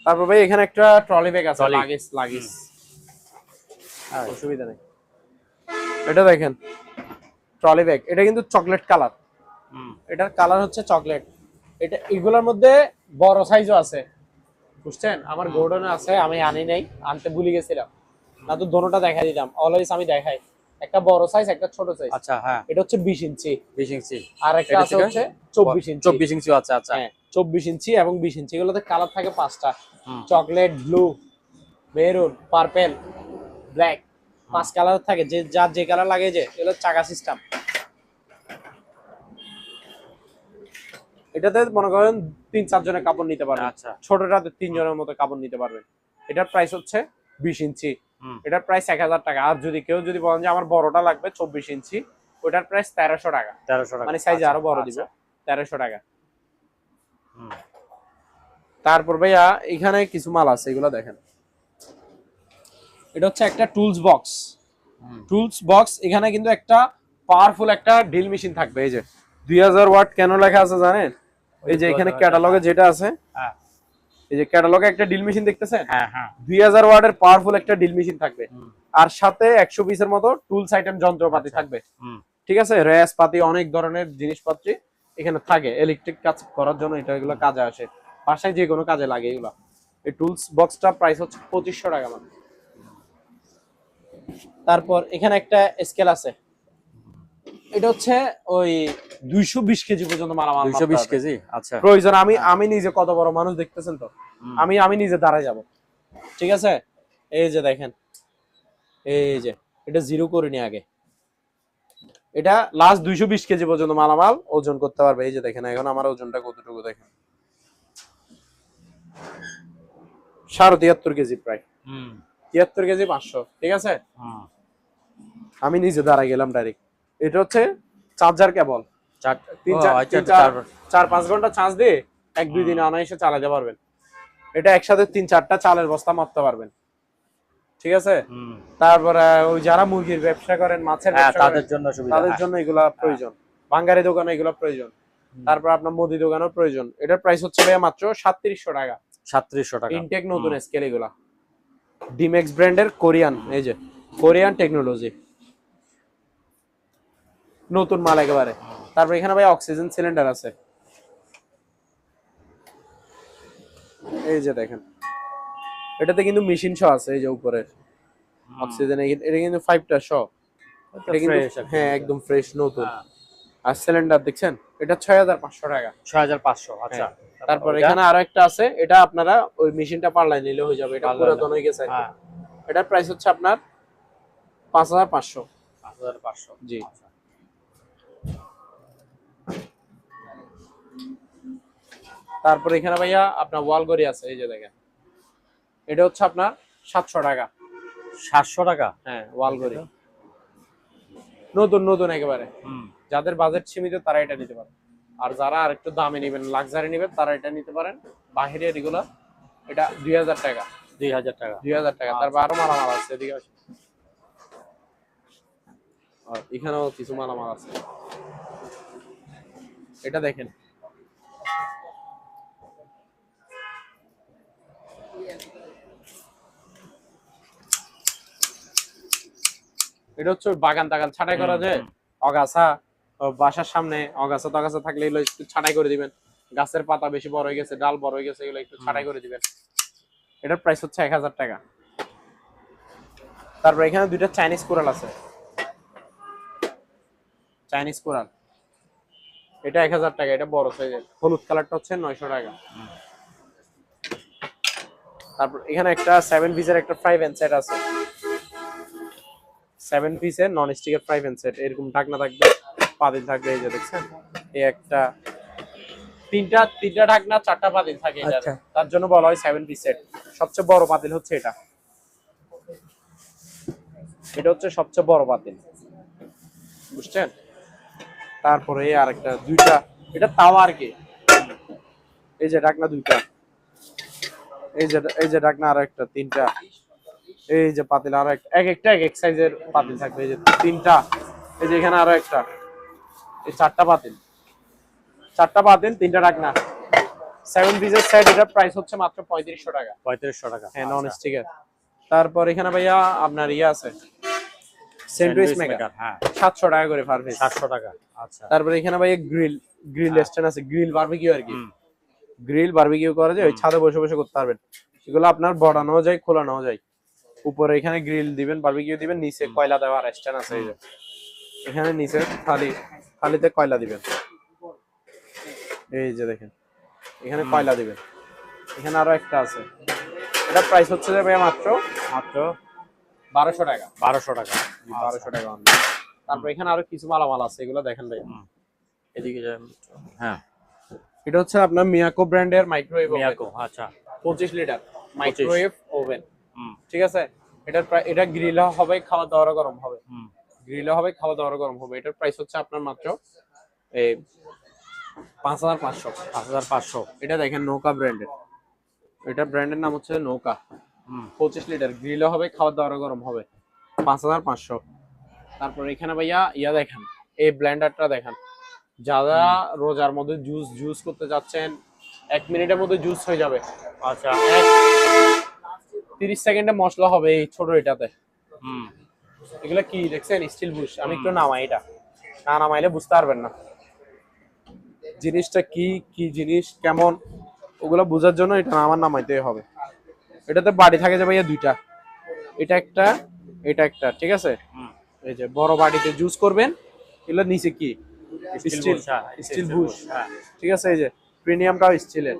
তারপর ভাই এখানে একটা ট্রলি ব্যাগ আছে, লাগেজ, অসুবিধা নেই। এটা দেখেন ট্রলি ব্যাগ, এটা কিন্তু চকলেট কালার, এটার কালার হচ্ছে চকলেট। এটা এগুলোর মধ্যে বড় সাইজও আছে, বুঝছেন। আমার গোডাউনে আছে, আমি আনি নাই, আনতে ভুলে গেছিলাম, না তো দোনোটা দেখাই দিতাম। অলওয়েজ আমি দেখাই, একটা বড় সাইজ একটা ছোট সাইজ। আচ্ছা, হ্যাঁ, এটা হচ্ছে 20 ইঞ্চি, 20 ইঞ্চি। আর একটা আছে হচ্ছে 24 ইঞ্চি। 24 ইঞ্চি। আচ্ছা, আচ্ছা, হ্যাঁ 24 ইঞ্চি এবং 20 ইঞ্চি। এগুলোতে কালার থাকে 5টা, chocolate, blue, maroon, purple, black, 5 colour থাকে। যার যে কালার লাগে, যে এগুলো চাকা সিস্টেম। এটাতে মনে করেন 3-4 জনের কাপড় নিতে পারবেন। আচ্ছা, ছোটটাতে 3 জনের মতো কাপড় নিতে পারবেন। এটার প্রাইস হচ্ছে 20 ইঞ্চি, এটার প্রাইস 1000 টাকা। আর কেউ যদি বলেন যে আমার বড়টা লাগবে 24 ইঞ্চি, ওটার প্রাইস 1300 টাকা। 1300 টাকা, মানে সাইজে আরো বড় দিব, 1300 টাকা। তারপর ভাইয়া এখানে কিছু মাল আছে, এগুলো দেখেন। এটা হচ্ছে একটা টুলস বক্স, এখানে কিন্তু একটা পাওয়ারফুল একটা ড্রিল মেশিন থাকবে। এই যে 2000 ওয়াট কেন লেখা আছে জানেন? এই যে এখানে ক্যাটালগে যেটা আছে, হ্যাঁ এই যে ক্যাটালগে একটা ড্রিল মেশিন দেখতেছেন, হ্যাঁ হ্যাঁ 2000 ওয়াটের পাওয়ারফুল একটা ড্রিল মেশিন থাকবে। আর সাথে 100 পিসের মতো টুলস আইটেম যন্ত্রপাতি থাকবে। ঠিক আছে, রেস পাতি অনেক ধরনের জিনিসপত্র এখানে থাকে, ইলেকট্রিক কাজ করার জন্য এটা এগুলো কাজে আসে, বাসায় যে কোনো কাজে লাগে এগুলো। এই টুলস বক্সটা প্রাইস হচ্ছে 2500 টাকা মাত্র। তারপর এখানে একটা স্কেল আছে, এটা হচ্ছে ওই 220 কেজি পর্যন্ত মালামাল 220 কেজি। আচ্ছা প্রয়োজন। আমি নিজে কত বড় মানুষ দেখতেছেন তো, আমি নিজে দাঁড়ায় যাব। ঠিক আছে, এই যে দেখেন, এই যে এটা জিরো করে নি আগে, এটা লাস্ট 220 কেজি পর্যন্ত মালামাল ওজন করতে পারবে। এই যে দেখেন এখন আমার ওজনটা কতটুকু দেখেন, 73.5 কেজি, প্রায় 73 কেজি 500। ঠিক আছে, আমি নিজে দাঁড়ায় গেলাম ডাইরেক্ট। এটা হচ্ছে চার্জার কেবল, 4-5 ঘন্টা চার্জ দিয়ে 1-2 দিনে অনায়াসে চালাতে পারবেন। এটা একসাথে 3-4টা চালের বস্তা মারতে পারবেন। ঠিক আছে, তারপরে ওই যারা মুরগির ব্যবসা করেন, মাছের ব্যবসা তাদের জন্য সুবিধা, তাদের জন্য এগুলা প্রয়োজন। বাঙ্গারি দোকানে এগুলা প্রয়োজন, তারপর আপনার মুদি দোকানেও প্রয়োজন। এটার প্রাইস হচ্ছে ভাইয়া মাত্র 3700 টাকা। 3700 টাকা। ইনটেক নতুন স্কেল এগুলা, ডিমেক্স ব্র্যান্ডের কোরিয়ান, এই যে কোরিয়ান টেকনোলজি, নতুন মাল একেবারে। তারপর এখানে ভাই অক্সিজেন সিলিন্ডার আছে, এই যে দেখেন এটাতে কিন্তু মেশিন সহ আছে, এই যে উপরে অক্সিজেন, এটা কিন্তু 5টা সহ, এটা কিন্তু হ্যাঁ একদম ফ্রেশ নতুন। আর সিলিন্ডার দেখছেন, এটা 6500 টাকা। 6500। আচ্ছা, তারপর এখানে আরো একটা আছে, এটা আপনারা ওই মেশিনটা পাল্লাই নিলে হয়ে যাবে, এটা পুরাতন হয়ে গেছে। এটার প্রাইস হচ্ছে আপনার 5500। 5500 জি। তারপর এখানে ভাইয়া আপনার ওয়াল ঘড়ি আছে, এই যে দেখেন, এটা হচ্ছে আপনার 700 টাকা। 700 টাকা? হ্যাঁ, ওয়াল ঘড়ি নতুন নতুন একেবারে। যাদের বাজেট সীমিত তারা এটা নিতে পারে, আর যারা আর একটু দামি নেবেন, লাক্সারি নেবেন, তারা এটা নিতে পারেন। বাহিরে রেগুলার এটা 2000 টাকা। 2000 টাকা। 2000 টাকা। তারপর আরো মালামাল আছে, এদিকে আসেন। আর এখানেও কিছু মালামাল আছে, এটা দেখেন, এটা হচ্ছে বাগান টাগান ছাটাই করা যায়, অগাছা, বাসার সামনে অগাছা টগাছা থাকলে এগুলো একটু ছাটাই করে দিবেন। গাছের পাতা বেশি বড় হয়ে গেছে, ডাল বড় হয়ে গেছে, এগুলো একটু ছাটাই করে দিবেন। এটার প্রাইস হচ্ছে 1000 টাকা। তারপর এখানে দুইটা চাইনিজ কোরাল আছে, চাইনিজ কোরাল, এটা 1000 টাকা। এটা বড় সাইজের, হলুদ কালারটা হচ্ছে 900 টাকা। তারপর এখানে একটা 7 পিসের একটা ফ্রাই প্যান সেট আছে, 7 পিসের নন স্টিকের ফ্রাই প্যান সেট, এরকম ঢাকনা থাকবে, পাতিল থাকবে, এই যে দেখছেন, এই একটা তিনটা ঢাকনা, 4টা পাতিল থাকে এটার, তার জন্য বলা হয় 7 পিস সেট। সবচেয়ে বড় পাতিল হচ্ছে এটা, এটা হচ্ছে সবচেয়ে বড় পাতিল, বুঝছেন? তারপরে এই আরেকটা দুইটা, এটা তাওয়া আর কি, এই যে ঢাকনা দুইটা, এই যে ঢাকনা আরো একটা, 3টা, এই যে পাতিল আরো একটা, একটা এক সাইজের পাতিল থাকবে, এই যে 3টা, এই যে এখানে আরো একটা, এই 4টা পাতিল, 3টা ঢাকনা, 7 পিসের সেট। এটার প্রাইস হচ্ছে মাত্র 3500 টাকা। 3500 টাকা, হ্যাঁ, নন স্টিকের। তারপর এখানে ভাইয়া আপনার ইয়ে আছে, স্যান্ডউইচ মেকার, হ্যাঁ 700 টাকা করে পার পিস। 700 টাকা। আচ্ছা। তারপর এখানে ভাইয়া গ্রিল স্ট্যান্ড আছে, গ্রিল বারবিকিউ আর কি, গ্রিল বারবিকিউ করা যায়, ওই ছাদে বসে বসে করতে পারবেন। এগুলো আপনার বড়ানো যায়, খোলানো যায়। উপরে এখানে গ্রিল দিবেন, বারবিকিউ দিবেন, নিচে কয়লা দেওয়ার স্ট্যান্ড আছে, এই যে এখানে নিচে থালিতে কয়লা দিবেন, এই যে দেখেন এখানে কয়লা দিবেন। এখানে আরো একটা আছে, এটা প্রাইস হচ্ছে যে ভাইয়া মাত্র 1200 টাকা। 1200 টাকা। 1200 টাকা। তারপর এখানে আরো কিছু মালামাল আছে, এগুলো দেখেন ভাই, এদিকে যান। হ্যাঁ, এটা হচ্ছে আপনার মিয়াকো ব্র্যান্ডের মাইক্রোওয়েভ ওভেন। মিয়াকো, আচ্ছা, 25 লিটার মাইক্রোওয়েভ ওভেন। ঠিক আছে, এটা গ্রিল হবে, খাওয়া দাওয়ার গরম হবে, গ্রিল হবে, খাওয়া দাওয়ার গরম হবে। এটার প্রাইস হচ্ছে আপনার মাত্র এই 5500। 5500। এটা দেখেন নৌকা ব্র্যান্ডের, এটা ব্র্যান্ডের নাম হচ্ছে নৌকা, 25 লিটার, গ্রিল হবে, খাওয়া দাওয়ার গরম হবে, 5500। তারপর এখানে ভাইয়া ইয়া দেখেন, এই ব্লেন্ডারটা দেখেন, যারা রোজার মধ্যে জুস করতে যাচ্ছেন 1 মিনিটের মধ্যে জুস হয়ে যাবে। আচ্ছা। 30 সেকেন্ডে মশলা হবে এই ছোট এটাতে। হুম। এগুলো কি দেখছেন? Still Bush. আমি একটু নামাই, এটা না নামাইলে বুঝতে পারবেন না জিনিসটা কি কি জিনিস কেমন, ওগুলো বোঝার জন্য এটা আমার নামাইতে হবে। এটাতে বাড়ি থাকে যে ভাইয়া দুইটা, এটা একটা এটা একটা, ঠিক আছে? এই যে বড় বাড়িতে জুস করবেন, এগুলো নিচে কি স্টিল বুশ, ঠিক আছে? এই যে প্রিমিয়ামটাও স্টিলের,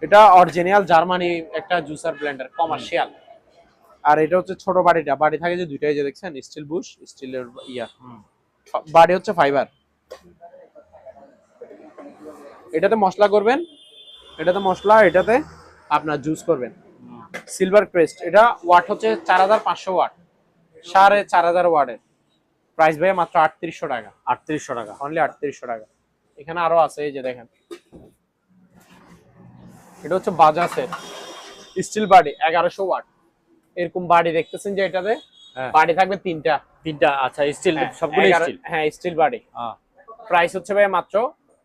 এটা অরিজিনাল জার্মানি একটা জুসার ব্লেন্ডার কমার্শিয়াল। আর এটা হচ্ছে ছোট বাড়িটা, বাড়ি থাকে যে দুইটাই, যে দেখছেন স্টিল বুশ, স্টিলের ইয়া, বাড়ি হচ্ছে ফাইবার। এটাতে মশলা করবেন, এটাতে মশলা, এটাতে আপনার জুস করবেন। সিলভার ক্রেস্ট, এটা ওয়াট হচ্ছে 4500 ওয়াট, 4500 ওয়াটের। প্রাইস ভাই মাত্র 3800 টাকা। 3800 টাকা, অনলি 3800 টাকা। এখানে আরো আছে, এই যে দেখেন, এটা হচ্ছে বাজাজের স্টিল বাড়ি 1100 ওয়াট। এরকম বাড়ি দেখতেছেন যে এটাতে বাড়ি থাকবে তিনটা। আচ্ছা স্টিল, সবগুলো স্টিল। হ্যাঁ স্টিল বাড়ি। প্রাইস হচ্ছে ভাই মাত্র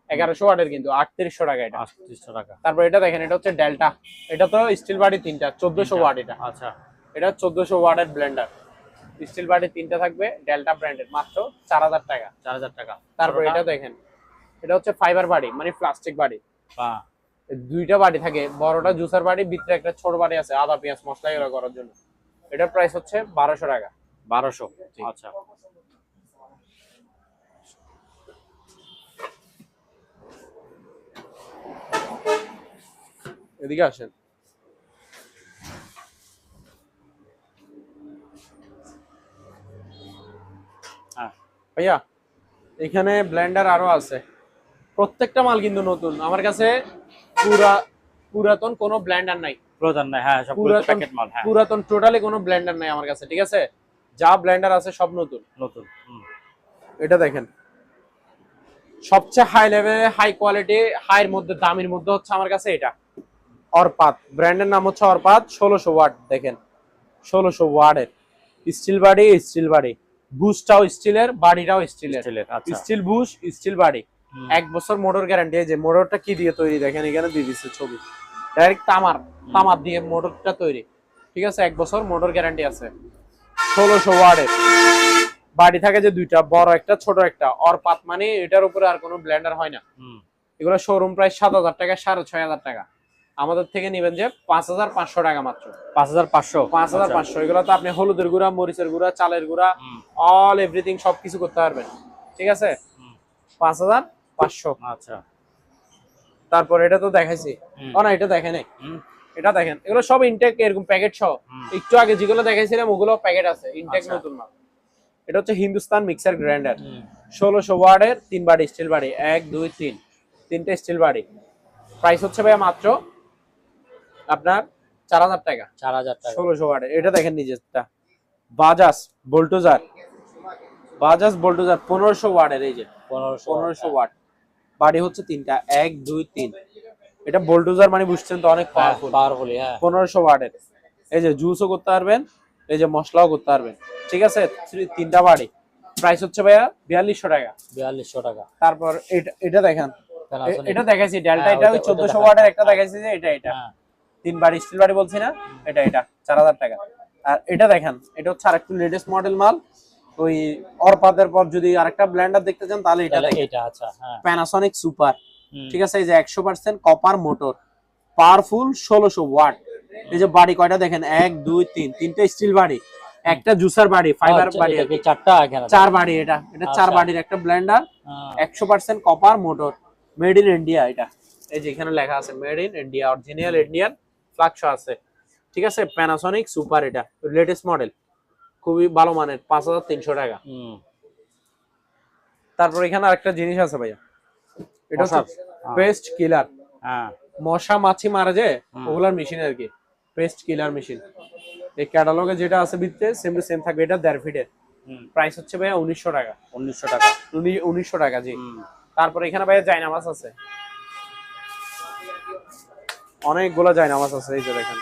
1100 ওয়াটের, কিন্তু 3800 টাকা এটা। 3800 টাকা। তারপর এটা দেখেন, এটা হচ্ছে ডেল্টা, এটা তো স্টিল বাড়ি তিনটা, 1400 ওয়াট এটা। আচ্ছা, এটা 1400 ওয়াটের ব্লেন্ডার, স্টিল বাড়ি তিনটা থাকবে, ডেল্টা ব্র্যান্ডের, মাত্র 4000 টাকা। 4000 টাকা। তারপর এটা দেখেন, এটা হচ্ছে ফাইবার বাড়ি, মানে প্লাস্টিক বাড়ি। দুইটা বাড়ি থাকে, বড়টা জুসার বাড়ি, ভিতরে একটা ছোট বাড়ি আছে আদা পেঁয়াজ মশলা এগুলো করার জন্য। এটার প্রাইস হচ্ছে 1200 টাকা। 1200। আচ্ছা, এদিকে আসেন। ভাইয়া এখানে ব্লেন্ডার আরো আছে, প্রত্যেকটা মাল কিন্তু নতুন আমার কাছে, পুরাতন কোনো ব্লেন্ডার নাই। প্রয়োজন নাই, হ্যাঁ সবগুলো প্যাকেট মাল। হ্যাঁ, পুরাতন টোটালি কোনো ব্লেন্ডার নাই আমার কাছে, ঠিক আছে? যা ব্লেন্ডার আছে সব নতুন নতুন। এটা দেখেন, সবচেয়ে হাই লেভেলে, হাই কোয়ালিটি, হাইয়ের মধ্যে, দামের মধ্যে হচ্ছে আমার কাছে এটা অরপাত, ব্র্যান্ডের নাম হচ্ছে অরপাত, 1600 ওয়াট। দেখেন 1600 ওয়াটের স্টিল বাড়ি, স্টিল বাড়ি, বুশটাও স্টিলের, বাড়িটাও স্টিলের। স্টিল বুশ, স্টিল বাড়ি, 1 বছর মোটর গ্যারান্টি। এই যে মোটরটা কি দিয়ে তৈরি দেখেন, এখানে দিয়ে দিচ্ছে ছবি, ডাইরেক্ট তামার দিয়ে মোটরটা তৈরি, ঠিক আছে? 1 বছর মোটর গ্যারান্টি আছে। 1600 ওয়াটের বাড়ি থাকে যে দুইটা, বড় একটা ছোট একটা। অরপাত মানে এটার উপরে আর কোনো ব্লেন্ডার হয় না। এগুলো শোরুম প্রাইস 7000 টাকা, 6500 টাকা। আমাদের থেকে নেবেন যে 5500 টাকা মাত্র। 5500 এগুলো তো আপনি হলুদের গুঁড়া, মরিচের গুঁড়া, চালের গুঁড়া, অল এভরিথিং সবকিছু করতে পারবেন, ঠিক আছে? 5500। আচ্ছা, তারপর এটা তো দেখাইছি, না এটা দেখেন, এটা দেখেন, এগুলো সব ইনটেক, এরকম প্যাকেট সহ। একটু আগে যেগুলো দেখাইছিলাম ওগুলো প্যাকেট আছে, ইনটেক নতুন না। এটা হচ্ছে হিন্দুস্তান মিক্সার গ্রাইন্ডার, 1600 ওয়াটের, 3 বাড়ি স্টিল বাড়ি, 1 2 3, তিনটে স্টিল বাড়ি। প্রাইস হচ্ছে ভাই মাত্র আপনার 4000 টাকা। 4000 টাকা, 1600 ওয়াটের। এটা দেখেন নিজেরটা, বাজাজ বোল্টোজার, বাজাজ বোল্টোজার 1500 ওয়াটের। এই যে 1500 ওয়াট, বাড়ি হচ্ছে তিনটা, 1 2 3। এটা বোল্টোজার মানে বুঝছেন তো, অনেক পাওয়ারফুল। 1500 ওয়াটের। এই যে জুসও করতে পারবেন, এই যে মশলাও করতে পারবেন, ঠিক আছে? তিনটা বাড়ি, প্রাইস হচ্ছে ভাইয়া 4200 টাকা। 4200 টাকা। তারপর এটা দেখেন, এটা দেখাইছি ডেল্টা, এটা ওই 1400 ওয়াটের একটা দেখাইছি যে এটা 3 বাড়ি স্টিল বাড়ি বলছি না, এটা 4000 টাকা। আর এটা দেখেন, এটা হচ্ছে আরেকটু লেটেস্ট মডেল মাল। ওই অরপাতের পর যদি আরেকটা ব্লেন্ডার দেখতে চান তাহলে এটা দেখেন, এটা আচ্ছা, হ্যাঁ প্যানাসনিক সুপার, ঠিক আছে? এই যে 100% কপার মোটর, পাওয়ারফুল, 1600 ওয়াট। এই যে বাড়ি কয়টা দেখেন, 1 2 3, তিনটা স্টিল বাড়ি, একটা জুসার বাড়ি, ফাইবার বাড়ি, চারটা এখানে, 4 বাড়ি। এটা 4 বাড়ির একটা blender, 100% copper motor, made in India. এটা এই যে এখানে লেখা আছে made in India, original Indian ফ্লাক্স আছে, ঠিক আছে? প্যানাসনিক সুপার, এটা লেটেস্ট মডেল, খুবই ভালো মানের, 5300 টাকা। তারপর এখানে আরেকটা জিনিস আছে ভাইয়া, এটা হচ্ছে পেস্ট কিলার। মশা মাছি মারা যায় ওগুলার মেশিন আর কি, পেস্ট কিলার মেশিন। এই ক্যাটালগে যেটা আছে ভিতরে সেম টু সেম থাকবে। এটা 1.5 ফিটের, প্রাইস হচ্ছে ভাইয়া 1900 টাকা। 1900 টাকা, 1900 টাকা, জি। তারপর এখানে ভাইয়া জায়নামাজ আছে, অনেকগুলো জায়নামাজ আছে। এই যে দেখেন,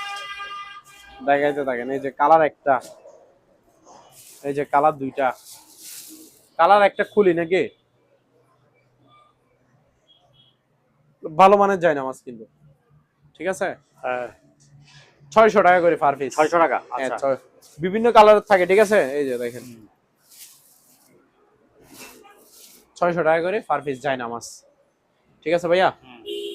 দেখাইতে থাকেন, এই যে কালার একটা, এই যে কালার দুইটা, কালার একটা খুলি নাকি, ভালো মানের যায় নামাজ কিন্তু, ঠিক আছে। 600 টাকা করে পার পিস। 600 টাকা, হ্যাঁ, আচ্ছা। বিভিন্ন কালার থাকে, ঠিক আছে। এই যে দেখেন 600 টাকা করে পার পিস যায় নামাজ, ঠিক আছে ভাইয়া।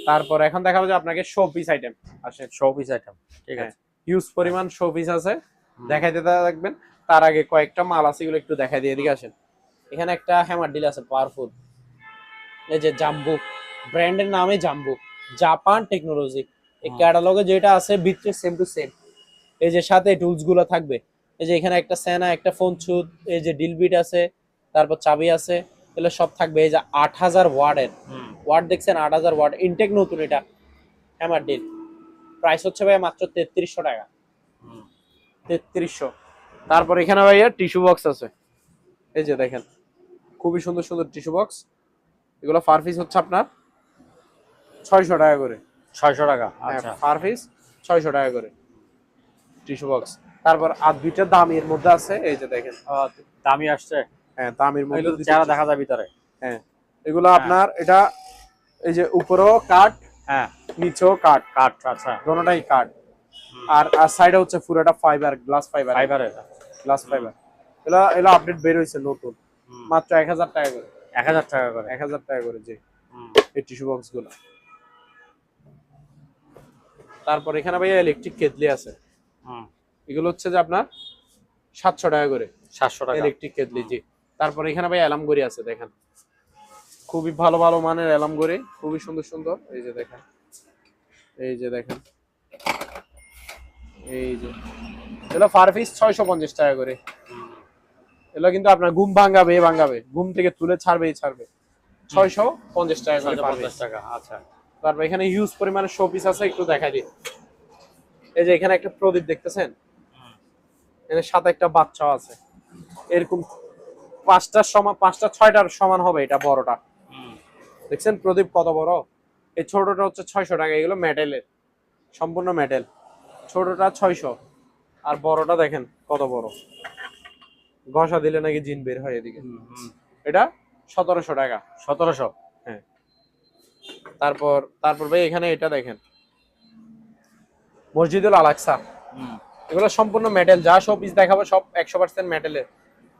তারপর এখন দেখাবো যে আপনাকে শো পিস আইটেম আসে। শো পিস আইটেম, ঠিক আছে। হিউজ পরিমাণ শো পিস আছে, দেখাইতে থাকবেন। তার আগে কয়েকটা মাল আছে, এগুলো একটু দেখাই দিয়ে এদিকে আসেন। এখানে একটা হ্যামার ডিল আছে পাওয়ারফুল, এই যে জাম্বু, ব্র্যান্ডের নামে জাম্বু, জাপান টেকনোলজি। এই ক্যাটালগে যেটা আছে ভিতরে সেম টু সেম। এই যে সাথে টুলস গুলো থাকবে, এই যে এখানে একটা সেনা, একটা ফোন ছুত, এই যে ডিল বিট আছে, তারপর চাবি আছে, এগুলো সব থাকবে। এই যে 8000 ওয়াটের ওয়াট দেখছেন, 8000 ওয়াট ইনটেক নতুন, এটা হ্যামার ডিল। প্রাইস হচ্ছে ভাই মাত্র 3300 টাকা, 3300। তারপর এখানে ভাইয়া টিস্যু বক্স আছে, এই যে দেখেন খুবই সুন্দর সুন্দর টিস্যু বক্স। এগুলো পার পিস হচ্ছে আপনার 600 টাকা করে। 600 টাকা, আচ্ছা। পার পিস 600 টাকা করে টিস্যু বক্স। তারপর আর দুইটা দামের মধ্যে আছে, এই যে দেখেন দামি আসছে। হ্যাঁ, দামের মধ্যে এগুলো চেহারা দেখা যায় ভিতরে। হ্যাঁ, এগুলো আপনার এটা, এই যে উপরেও কাঠ, হ্যাঁ, নিচেও কাঠ, কাঠ, আচ্ছা। দোনোটাই কাঠ। আর আর সাইডে হচ্ছে পুরোটা ফাইবার, গ্লাস ফাইবার, ফাইবারের, গ্লাস ফাইবার। এগুলো এগুলো আপডেট বের হয়েছে নতুন, মাত্র 1000 টাকা করে। 1000 টাকা করে, 1000 টাকা করে জি, এই টিস্যু বক্স গুলো। তারপর এখানে ভাইয়া ইলেকট্রিক কেটলি আছে, এগুলো হচ্ছে যে আপনার 700 টাকা করে, 700 টাকা ইলেকট্রিক কেটলি জি। তারপর এখানে ভাই অ্যালাম গড়ি আছে, দেখেন খুবই ভালো ভালো মানের অ্যালাম গড়ি, খুবই সুন্দর সুন্দর। এই যে দেখেন, এই যে দেখেন, এই যে এগুলো পার পিস 650 টাকা করে। এগুলো কিন্তু আপনার ঘুম ভাঙাবে, ভাঙাবে, ঘুম থেকে তুলে ছাড়বেই ছাড়বে। 650 টাকা করে পার পিস। 650 টাকা, আচ্ছা। তারপর এখানে হিউজ পরিমাণে শো পিস আছে, একটু দেখাই দিই। এই যে এখানে একটা প্রদীপ দেখতেছেন, এর সাথে একটা বাচ্চা আছে, এরকম 5টার সমান, 5টা 6টার সমান হবে এটা বড়টা। দেখছেন প্রদীপ কত বড়। এই ছোটটা হচ্ছে 600 টাকা, এগুলো মেটালের, সম্পূর্ণ মেটাল। ছোটটা 600, আর বড়টা দেখেন কত বড়, ঘষা দিলে নাকি জিন বের হয় এদিকে। এটা 1700 টাকা। 1700, হ্যাঁ। তারপর তারপর ভাই এখানে এটা দেখেন, মসজিদুল আল আকসা, এগুলো সম্পূর্ণ মেটাল, যা সব পিস দেখাবো সব 100% মেটালের।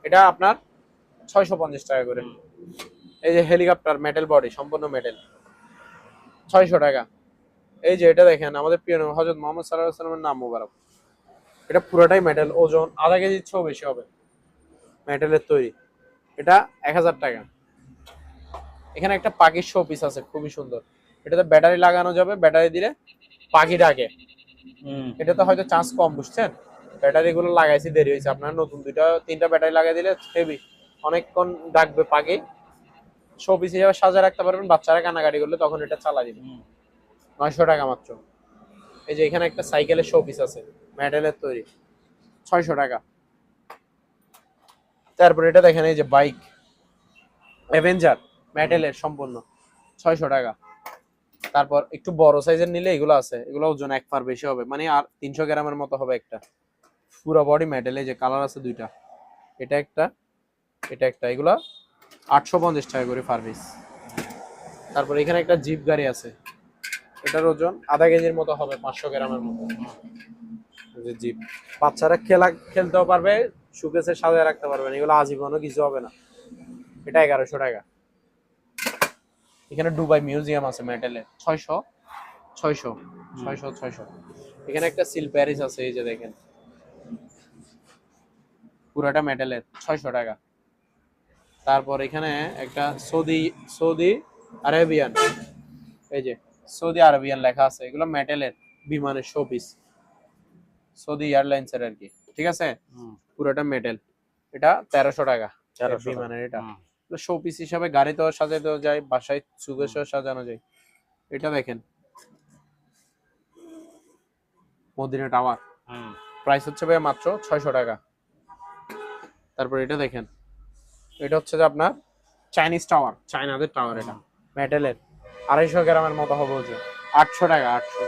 এটা আপনার 650 টাকা করে। এই যে হেলিকপ্টার মেটাল বডি, সম্পূর্ণ মেটাল, 600 টাকা। এই যে এটা দেখেন আমাদের প্রিয় নবী হযরত মুহাম্মদ সাল্লাল্লাহু আলাইহি ওয়াসাল্লামের নাম মোবারক, এটা পুরোটাই মেটাল, ওজন আধা কেজির চেয়েও বেশি হবে, মেটালের তৈরি। এটা 1000 টাকা। এখানে একটা পাখির শো পিস আছে, খুবই সুন্দর। এটাতে ব্যাটারি লাগানো যাবে, ব্যাটারি দিলে পাখি ডাকে। এটাতে হয়তো চার্জ কম, বুঝছেন। ব্যাটারি গুলো লাগাইছি, দেরি হয়েছে আপনার, নতুন 2-3টা ব্যাটারি লাগাই দিলে হেভি, অনেকক্ষণ ডাকবে পাখি। শো পিস হিসেবে সাজা রাখতে পারবেন, বাচ্চারা কান্নাকাটি করলে তখন এটা চালা দিবে। 900 টাকা মাত্র। এই যে এখানে একটা সাইকেলের শো পিস আছে, মেটালের তৈরি, 600 টাকা। তারপর এটা দেখেন, এই যে বাইক অ্যাভেঞ্জার, মেটালের সম্পূর্ণ, 600 টাকা। তারপর একটু বড় সাইজের নিলে এগুলো আছে, এগুলো ওজন 1 পার বেশি হবে, মানে আর 300 গ্রামের মতো হবে একটা, পুরো বডি মেটাল। এই যে কালার আছে দুইটা, এটা একটা, এটা একটা, এগুলা 850 টাকা করে পার পিস। তারপর এখানে একটা জিপ গাড়ি আছে, এটার ওজন আধা কেজির মতো হবে, 500 গ্রামের মতো। যে জিপ, বাচ্চারা খেলতেও পারবে, সুকেসে সাজিয়ে রাখতে পারবেন, এগুলো আজীবনও কিছু হবে না। এটা 1100 টাকা। এখানে দুবাই মিউজিয়াম আছে মেটালের, 600 600 600 600। এখানে একটা সিল প্যারিস আছে, এই যে দেখেন পুরাটা মেটালের, 600 টাকা। তারপর এখানে একটা সৌদি আরেবিয়ান, এই যে সৌদি আরবিয়ান লেখা আছে, এগুলো মেটালের বিমানের শো পিস, সৌদি এয়ারলাইন্সের আর কি, ঠিক আছে। পুরোটা মেটাল, এটা 1300 টাকা বিমানের। এটা শো পিস হিসাবে গাড়িতেও সাজাতে যায়, বাসায় সুকেশেও সাজানো যায়। এটা দেখেন মদিনা টাওয়ার, প্রাইস হচ্ছে ভাই মাত্র 600 টাকা। তারপর এটা দেখেন, এটা হচ্ছে যে আপনার চাইনিজ টাওয়ার, চায়নাদের টাওয়ার, এটা মেটালের, 250 গ্রামের মতো হবে ওজন, 800 টাকা, 800।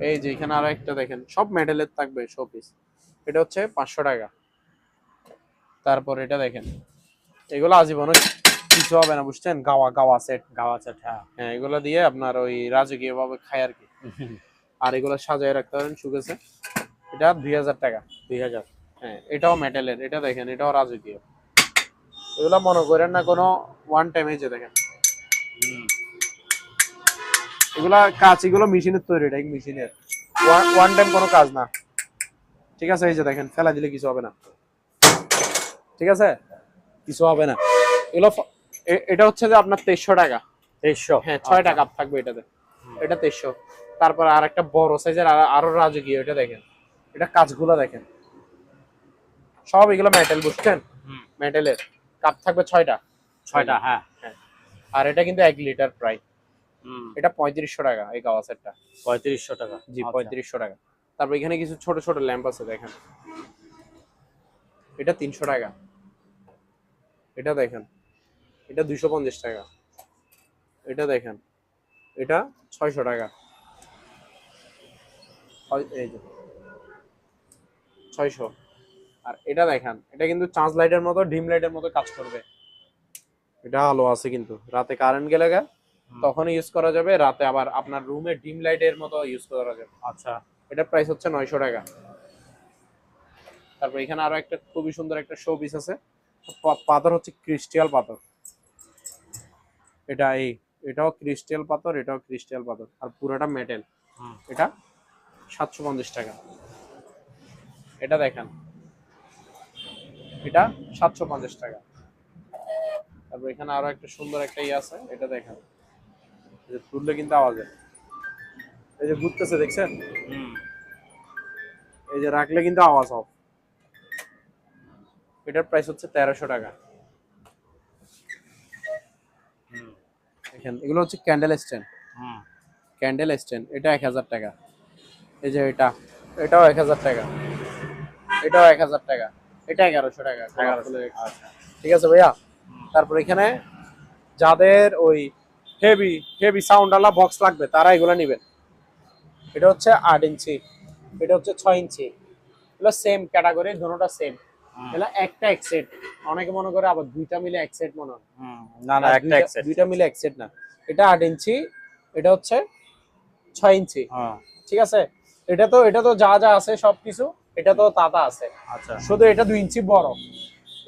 এই যে এখানে আরো একটা দেখেন, সব মেটালের থাকবে শো পিস, এটা হচ্ছে 500 টাকা। তারপর এটা দেখেন, এগুলো আজীবন কিছু হবে না বুঝছেন, গাওয়া গাওয়া সেট। গাওয়া সেট, হ্যাঁ। হ্যাঁ, এগুলো দিয়ে আপনার ওই রাজকীয় ভাবে খায় আর কি। আর এগুলো সাজায় রাখতে পারেন শুকেছে। এটা 2000 টাকা। 2000। হ্যাঁ, এটাও মেটালের, এটা দেখেন, এটাও রাজকীয়। এগুলো মনে করেন না কোনো ওয়ান টাইম, এই যে দেখেন এগুলা কাজ, এগুলো মেশিনের তৈরি, এটা মেশিনের ওয়ান টাইম কোনো কাজ না। ঠিক আছে, এই যে দেখেন, ফেলা দিলে কিছু হবে না। ঠিক আছে, কিছু হবে না। এগুলো এটা হচ্ছে যে আপনার 2300 টাকা। 2300, হ্যাঁ, 6টা কাপ থাকবে এটাতে। এটা 2300। তারপর আর একটা বড় সাইজের আরো রাজকীয়, এটা দেখেন, এটা কাজগুলো দেখেন, সব এগুলো মেটাল বুঝছেন, মেটালের। কাপ থাকবে 6টা। 6টা, হ্যাঁ। হ্যাঁ, আর এটা কিন্তু 1 লিটার প্রায়। এটা 3500 টাকা এই গাওয়া সেটটা। 3500 টাকা, জি, 3500 টাকা। তারপর এখানে কিছু ছোট ছোট ল্যাম্প আছে দেখেন, এটা 300 টাকা। এটা দেখেন, এটা 250 টাকা। এটা দেখেন, এটা 600 টাকা। এই যে 600। আর এটা দেখেন, এটা কিন্তু চার্জ লাইটের মতো, ডিম লাইটের মতো কাজ করবে। এটা আলো আছে, কিন্তু রাতে কারেন্ট গেলে তখন ইউজ করা যাবে, রাতে আবার আপনার রুমে ডিম লাইটের মতো ইউজ করা যাবে। আচ্ছা। এটা প্রাইস হচ্ছে 900 টাকা। তারপর এখানে আরো একটা খুবই সুন্দর একটা শো পিস আছে, পাথর হচ্ছে ক্রিস্টাল পাথর। এটাও ক্রিস্টাল পাথর, এটাও ক্রিস্টাল পাথর, আর পুরোটা মেটাল। এটা 750 টাকা। এটা দেখেন, এটা 750 টাকা। তারপর এখানে আরো একটা সুন্দর একটা আছে, এটা দেখেন, এই যে তুললে কিন্তু আওয়াজ হয়, এই যে ঘুরতেছে দেখছেন, এই যে রাখলে কিন্তু আওয়াজ হবে। এটার প্রাইস হচ্ছে 1300 টাকা। দেখেন, এগুলো হচ্ছে ক্যান্ডেল স্ট্যান্ড। ক্যান্ডেল স্ট্যান্ড, এটা 1000 টাকা। এই যে এটাও 1000 টাকা। এটাও 1000 টাকা। এটা 1100 টাকা। 1100। ঠিক আছে ভাইয়া। তারপর এখানে যাদের ওই হেভি হেভি সাউন্ড আলা বক্স লাগবে তারা এগুলো নেবেন। এটা হচ্ছে 8 ইঞ্চি, এটা হচ্ছে 6 ইঞ্চি। এগুলো সেম ক্যাটাগরি, দুটোটা সেম। এগুলো একটা এক সেট। অনেকে মনে করে আবার দুইটা মিলে এক সেট মনে হয়। না না, একটা এক সেট। দুইটা মিলে এক সেট না। এটা 8 ইঞ্চি, এটা হচ্ছে 6 ইঞ্চি। ঠিক আছে, এটা তো যা যা আছে সবকিছু, এটা তো তাতা আছে। আচ্ছা, শুধু এটা 2 ইঞ্চি বড়।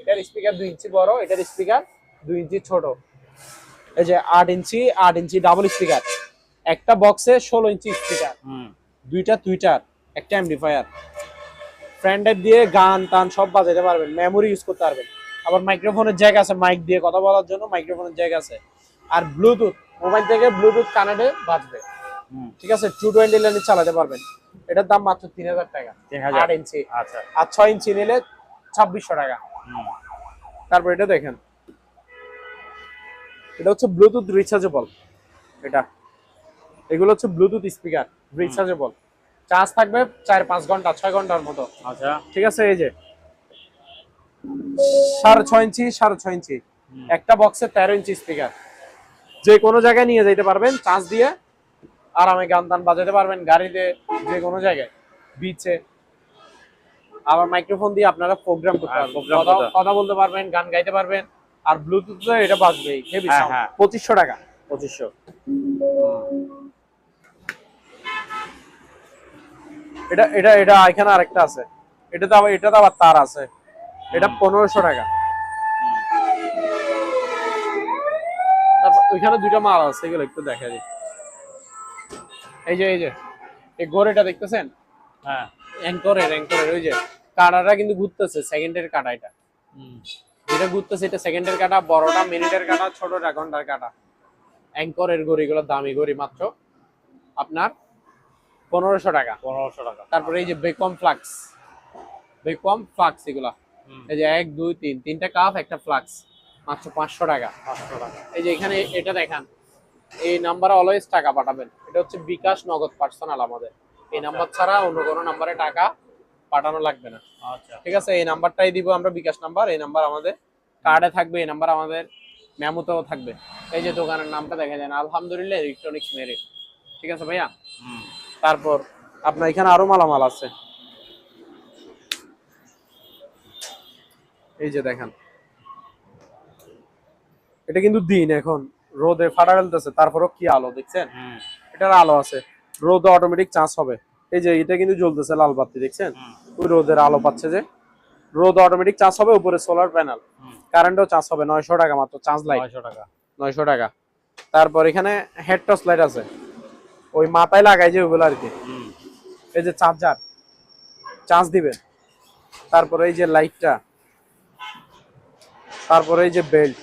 এটার স্পিকার 2 ইঞ্চি বড়, এটার স্পিকার 2 ইঞ্চি ছোট। এই যে 8 ইঞ্চি ডাবল স্পিকার। একটা বক্সে 16 ইঞ্চি স্পিকার, দুইটা টুইটার, একটা অ্যাম্পলিফায়ার। ফ্রেন্ড টাইপ দিয়ে গান টান সব বাজাতে পারবেন, মেমোরি ইউজ করতে পারবেন। আবার মাইক্রোফোনের জায়গা আছে, মাইক দিয়ে কথা বলার জন্য মাইক্রোফোনের জায়গা আছে। আর ব্লুটুথ, মোবাইল থেকে ব্লুটুথ কানেক্টে বাজবে। ঠিক আছে, 220 লাইনে চালাতে পারবেন। এটার দাম মাত্র 3000 টাকা। 8 ইঞ্চি। আচ্ছা। আর 6 ইঞ্চি নিলে 2600 টাকা। তারপর এটা দেখেন, এটা হচ্ছে ব্লুটুথ রিচার্জেবল। এগুলো হচ্ছে ব্লুটুথ স্পিকার রিচার্জেবল। চার্জ থাকবে 4-5 ঘন্টা, 6 ঘন্টার মতো। আচ্ছা, ঠিক আছে, এই যে 6.5 ইঞ্চি, 6.5 ইঞ্চি, একটা বক্সে 13 ইঞ্চি স্পিকার। যে কোনো জায়গায় নিয়ে যেতে পারবেন, চার্জ দিয়ে আরামে গান টান বাজাতে পারবেন, গাড়িতে, যে কোনো জায়গায়, বিচে। আবার মাইক্রোফোন দিয়ে আপনারা প্রোগ্রাম করতে পারবেন, কথা বলতে পারবেন, গান গাইতে পারবেন। আর ব্লুটুথে এটা বাজবেই, হেভি সাউন্ড। 2500 টাকা। 2500। এটা এটা এটা এখানে আরেকটা আছে, এটাতে আবার তার আছে, এটা 1500 টাকা। তারপর ওইখানে দুইটা মাল আছে, এগুলো একটু দেখা যায়। এই যে এই গড়েটা দেখতেছেন, হ্যাঁ, অ্যাঙ্করের ওই যে কাটাটা কিন্তু ঘুরতেছে, সেকেন্ডের কাটা। যেটা ঘুরতেছে এটা সেকেন্ডের কাটা, বড়টা মিনিটের কাটা, ছোটটা ঘন্টার কাটা। অ্যাঙ্করের ঘড়িগুলো দামি ঘড়ি, মাত্র আপনার 1500 টাকা। 1500 টাকা। তারপরে এই যে বেকম ফ্লাক্স এগুলা, এই যে 1 2 3 তিনটা কাপ, একটা ফ্লাক্স, মাত্র 500 টাকা। 500 টাকা। এই যে এখানে এটা দেখান, এই নাম্বারে অলওয়েজ টাকা পাঠাবেন। এটা হচ্ছে বিকাশ নগদ পার্সোনাল আমাদের। এই নাম্বার ছাড়া অন্য কোনো নাম্বারে টাকা পাঠানো লাগবে না। আচ্ছা, ঠিক আছে, এই নাম্বারটাই দিব আমরা, বিকাশ নাম্বার। এই নাম্বার আমাদের কার্ডে থাকবে, এই নাম্বার আমাদের মেমোতেও থাকবে। এই যে দোকানের নামটা দেখা যায় না, আলহামদুলিল্লাহ ইলেকট্রনিক্স মেরিট। ঠিক আছে ভাইয়া। তারপর আপনার এখানে আরো মালামাল আছে। এই যে দেখেন, এটা কিন্তু দিন, এখন রোদে ফাটা ফেলতেছে, তারপরও কি আলো দেখছেন, এটার আলো আছে, রোদ অটোমেটিক চার্জ হবে। এই যে এটা কিন্তু জ্বলতেছে লাল বাতি দেখছেন, ওই রোদের আলো পাচ্ছে যে, রোদ অটোমেটিক চার্জ হবে। উপরে সোলার প্যানেল, কারেন্টও চার্জ হবে। 900 টাকা মাত্র চার্জ লাইট, 900 টাকা। 900 টাকা। তারপর এখানে হেড টর্চ লাইট আছে, ওই মাথায় লাগাই যে ওগুলো আর কি। এই যে চার্জার, চার্জ দিবেন। তারপরে এই যে লাইটটা, তারপরে এই যে বেল্ট,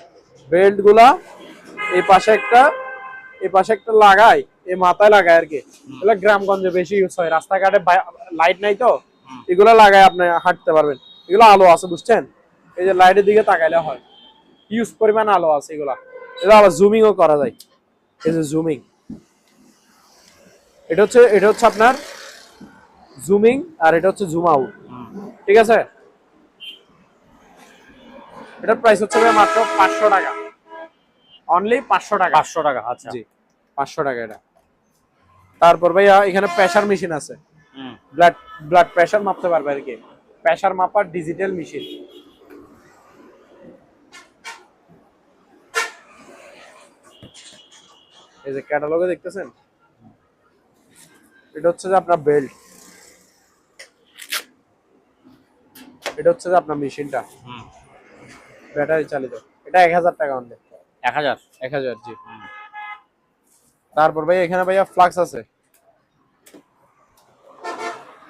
বেল্ট গুলা এই পাশে একটা, এই পাশে একটা লাগাই, এই মাথায় লাগাই আর কি। এগুলো গ্রামগঞ্জে বেশি ইউজ হয়, রাস্তাঘাটে লাইট নাই তো, এগুলো লাগাই আপনি হাঁটতে পারবেন। এগুলো আলো আছে বুঝছেন, এই যে লাইটের দিকে তাকাইলে হয়, ইউজ পরিমাণ আলো আছে এগুলা। এটা আবার জুমিংও করা যায়, এই যে জুমিং, এটা হচ্ছে আপনার জুমিং, আর এটা হচ্ছে জুম আউট, ঠিক আছে। এটার প্রাইস হচ্ছে মাত্র 500 টাকা, অনলি 500 টাকা। 500 টাকা, আচ্ছা। জি, 500 টাকা এটা। তারপর ভাইয়া এখানে প্রেসার মেশিন আছে, ব্লাড ব্লাড প্রেসার মাপতে পারবে আর কি, প্রেসার মাপার ডিজিটাল মেশিন। এই যে ক্যাটালগে দেখতেছেন, এটা হচ্ছে যে আপনার বেল্ট, এটা হচ্ছে যে আপনার মেশিনটা ব্যাটারি চালিত, এটা 1000 টাকা অনলি। 1000? 1000, জি। তারপর ভাই এখানে ভাইয়া ফ্লাক্স আছে,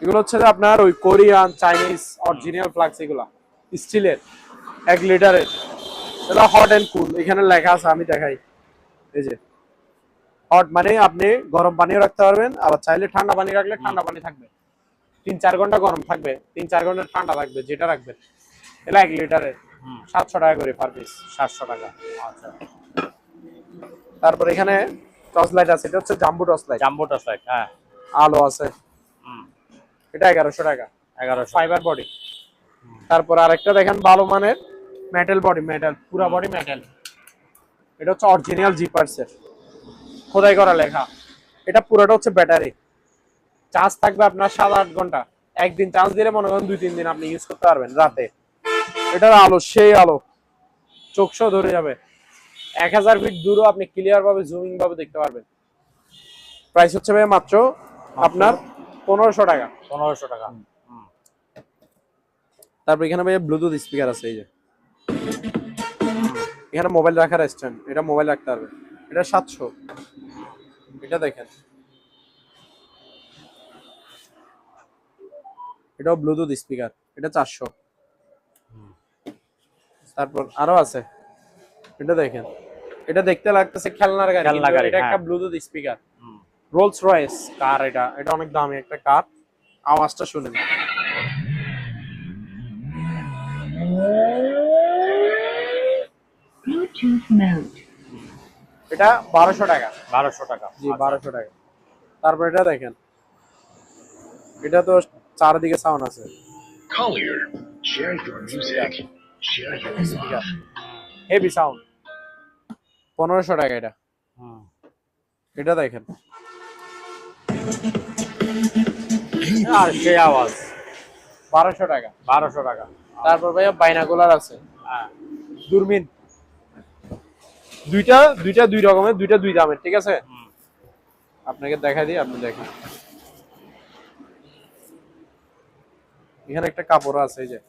এগুলো হচ্ছে যে আপনার ওই কোরিয়ান চাইনিজ অরিজিনাল ফ্লাক্স, এগুলা স্টিলের 1 লিটারের। এটা হট এন্ড কুল, এখানে লেখা আছে, আমি দেখাই। এই যে হট মানে আপনি গরম পানিও রাখতে পারবেন, আবার চাইলে ঠান্ডা পানি রাখলে ঠান্ডা পানি থাকবে, 3-4 ঘন্টা গরম থাকবে, 3-4 ঘন্টা ঠান্ডা থাকবে, যেটা রাখবেন। এটা 1 লিটারের 700 টাকা করে পার পিস। 700 টাকা, আচ্ছা। তারপর এখানে টর্চ লাইট আছে, এটা হচ্ছে jumbo torch light, jumbo torch light, হ্যাঁ। আলো আছে, এটা 1100 টাকা, 1100 ফাইবার বডি। তারপর আরেকটা দেখেন ভালো মানের মেটাল বডি, মেটাল পুরো বডি মেটাল, এটা হচ্ছে অরিজিনাল জিপার্সের খোদাই করা লেখা। এটা পুরোটা হচ্ছে ব্যাটারি, চার্জ থাকবে আপনার 7-8 ঘন্টা। একদিন চার্জ দিলে মনে করেন 2-3 দিন আপনি ইউজ করতে পারবেন রাতে। এটার আলো সেই আলো, চোখ সহ ধরে যাবে, 1000 ফিট দূরও আপনি ক্লিয়ার ভাবে জুমিং ভাবে দেখতে পারবেন। প্রাইস হচ্ছে ভাই মাত্র আপনার 1500 টাকা। 1500 টাকা। তারপর এখানে ভাই ব্লুটুথ স্পিকার আছে, এই যে এখানে মোবাইল রাখার স্ট্যান্ড, এটা মোবাইল রাখতে পারবে, এটা 700। এটা দেখেন, এটাও ব্লুটুথ স্পিকার, এটা 400। তারপর আরো আছে, এটা দেখেন, এটা দেখতে লাগতেছে খেলনার গাড়ি, খেলনা গাড়ি, এটা একটা হ্যাঁ। ব্লুটুথ স্পিকার, রোলস রয়েস কার, এটা এটা অনেক দামি একটা কার, আওয়াজটা শুনেন। Bluetooth mode. এটা 1200 টাকা, 1200 টাকা, জি, আচ্ছা। 1200 টাকা। তারপর এটা দেখেন, এটা তো চারদিকে সাউন্ড আছে, Collier, share your music, share your speaker, love. Heavy sound, 1500 টাকা এটা। এটা দেখেন, আর সেই আওয়াজ, 1200 টাকা। 1200 টাকা। তারপর ভাইয়া বাইনাকুলার আছে, হ্যাঁ। দূরবীন, দুইটা দুইটা দুই রকমের, দুইটা দুই দামের, ঠিক আছে। আপনাকে দেখাই দিই, আপনি দেখেন, এখানে একটা কাপড় আছে, এই যে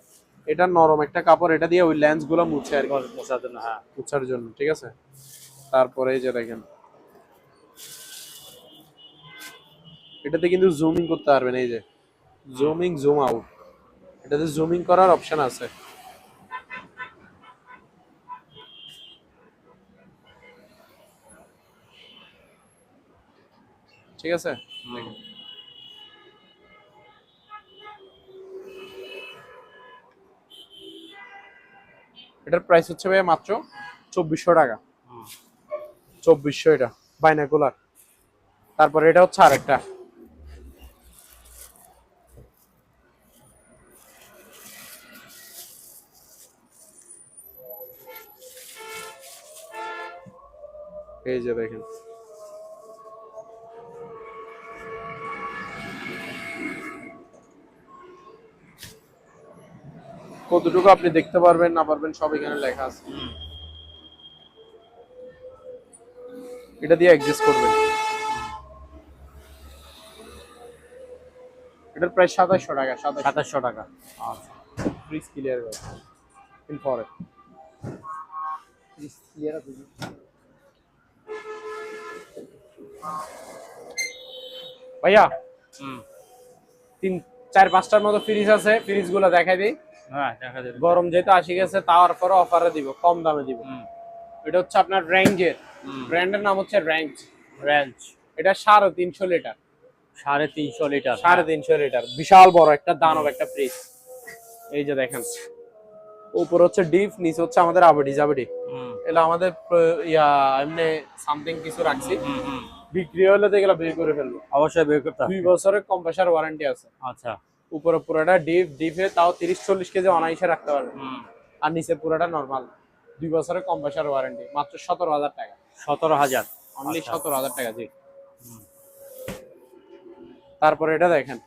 এটা নরম একটা কাপড়, এটা দিয়ে ওই লেন্স গুলো মুছে আর কি, মোছার জন্য, হ্যাঁ। মুছার জন্য, ঠিক আছে। তারপরে এই যে দেখেন, এটাতে কিন্তু জুমিং করতে পারবেন, এই যে জুমিং জুম আউট, এটাতে জুমিং করার অপশন আছে। ঠিক আছে, দেখেন। এটার প্রাইস হচ্ছে ভাই মাত্র 2400 টাকা, 2400 এটা বাইনাকুলার। তারপর এটা হচ্ছে আরেকটা, এই যে দেখেন, কতটুকু আপনি দেখতে পারবেন না পারবেন সব এখানে লেখা আছে। এটা দিয়ে অ্যাডজাস্ট করবেন। এটার প্রাইস 2700 টাকা। 2700 টাকা। আচ্ছা ফ্রিজ ক্লিয়ার হবে ইনফরে ফ্রিজ ক্লিয়ার আছে। ভাইয়া হুম 3-4-5টার মতো ফ্রিজ আছে, ফ্রিজ গুলো দেখাই দিই। হ্যাঁ দেখা যাবে। গরম যেহেতু আসি গেছে তার পরে অফারে দিব, কম দামে দিব। এটা হচ্ছে আপনার র্যাঞ্জের, ব্র্যান্ডের নাম হচ্ছে র্যাঞ্জ। রেঞ্জ এটা 350 লিটার। 350 লিটার। 350 লিটার বিশাল বড় একটা দানব একটা ফ্রিজ। এই যে দেখেন, উপর হচ্ছে ডিপ, নিচে হচ্ছে আমাদের আবেডি। এটা আমাদের এমনি সামথিং কিছু রাখছি, বিক্রি হলে তো এগুলো বের করে ফেলবো। অবশ্যই বের করতে হবে। 2 বছরের কম্প্রেসার ওয়ারেন্টি আছে। আচ্ছা উপরে পুরোটা ডিপে তাও 30-40 কেজি অনায়াসে রাখতে পারবে। আর নিচে পুরোটা নরমাল। 2 বছরের কম্প্রেসার ওয়ারেন্টি, মাত্র 17,000 টাকা। 17,000 অনলি 17,000 টাকা। জি। তারপরে এটা দেখেন,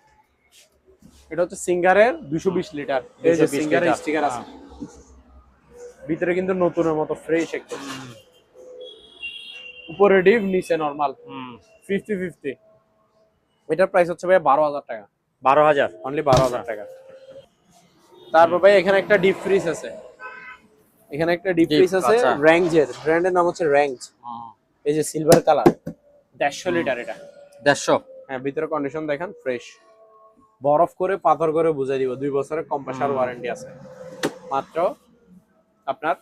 এটা হচ্ছে সিঙ্গারের 220 লিটার। এই যে 220 সিঙ্গারের লিটার। স্টিকার আছে, ভিতরে কিন্তু নতুনের মতো ফ্রেশ একদম। উপরে ডিপ, নিচে নরমাল। 50-50। এটার প্রাইস হচ্ছে ভাই 12,000 টাকা। 12,000 অনলি 12,000 টাকা। তারপর ভাই এখানে একটা ডিপ ফ্রিজ আছে, এখানে একটা ডিপ ফ্রিজ আছে আচ্ছা। র্যাঞ্জের, ব্র্যান্ডের নাম হচ্ছে র্যাঞ্জ। এই যে সিলভার কালার, 150 লিটার এটা। 150। হ্যাঁ, ভিতরে কন্ডিশন দেখেন ফ্রেশ। বরফ করে পাথর করে বুঝাই দিব, 2 বছরের কম্প্রেসার ওয়ারেন্টি আছে। মাত্র আপনার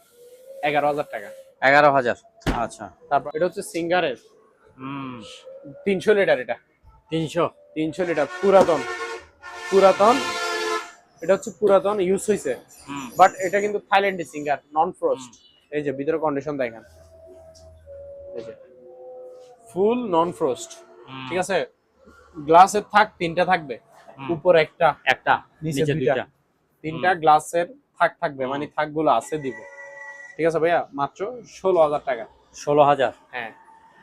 11,000 টাকা। 11,000। আচ্ছা তারপর এটা হচ্ছে সিঙ্গারের 300 লিটার। এটা 300 লিটার পুরাতন। এটা হচ্ছে পুরাতন, ইউজ হয়েছে, বাট এটা কিন্তু থাইল্যান্ডি সিঙ্গার, নন ফ্রস্ট। এই যে ভিতরে কন্ডিশন দেখেন, এই যে ফুল নন ফ্রস্ট। ঠিক আছে, গ্লাসের থাক 3টা থাকবে, উপরে একটা নিচে 2টা। 3টা গ্লাসের থাক থাকবে, মানে থাকগুলো আছে দিব। ঠিক আছে ভাইয়া, মাত্র 16,000 টাকা। 16,000। হ্যাঁ,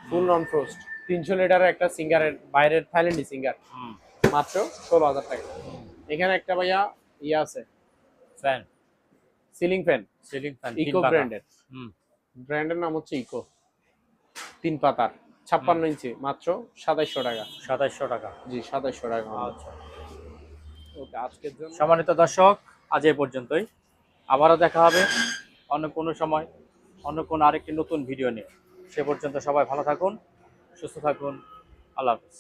ফুল নন ফ্রস্ট 300 লিটারের একটা সিঙ্গারের, বাইরের থাইল্যান্ডি সিঙ্গার, মাত্র 16,000 টাকা। এখানে একটা ভাইয়া আছে, ফ্যান, সিলিং ফ্যান, ইকো ব্র্যান্ডের। হুম ব্র্যান্ডের নাম হচ্ছে ইকো, 3 পাতার, 56 ইঞ্চি, মাত্র 2700 টাকা। 2700 টাকা। জি, 2700 টাকা। আচ্ছা ওকে, আজকের জন্য সম্মানিত দর্শক, আজ এই পর্যন্তই। আবারও দেখা হবে অন্য কোনো সময়, অন্য কোনো আরেকটি নতুন ভিডিও নিয়ে। সে পর্যন্ত সবাই ভালো থাকুন, সুস্থ থাকুন। আল্লাহ হাফেজ।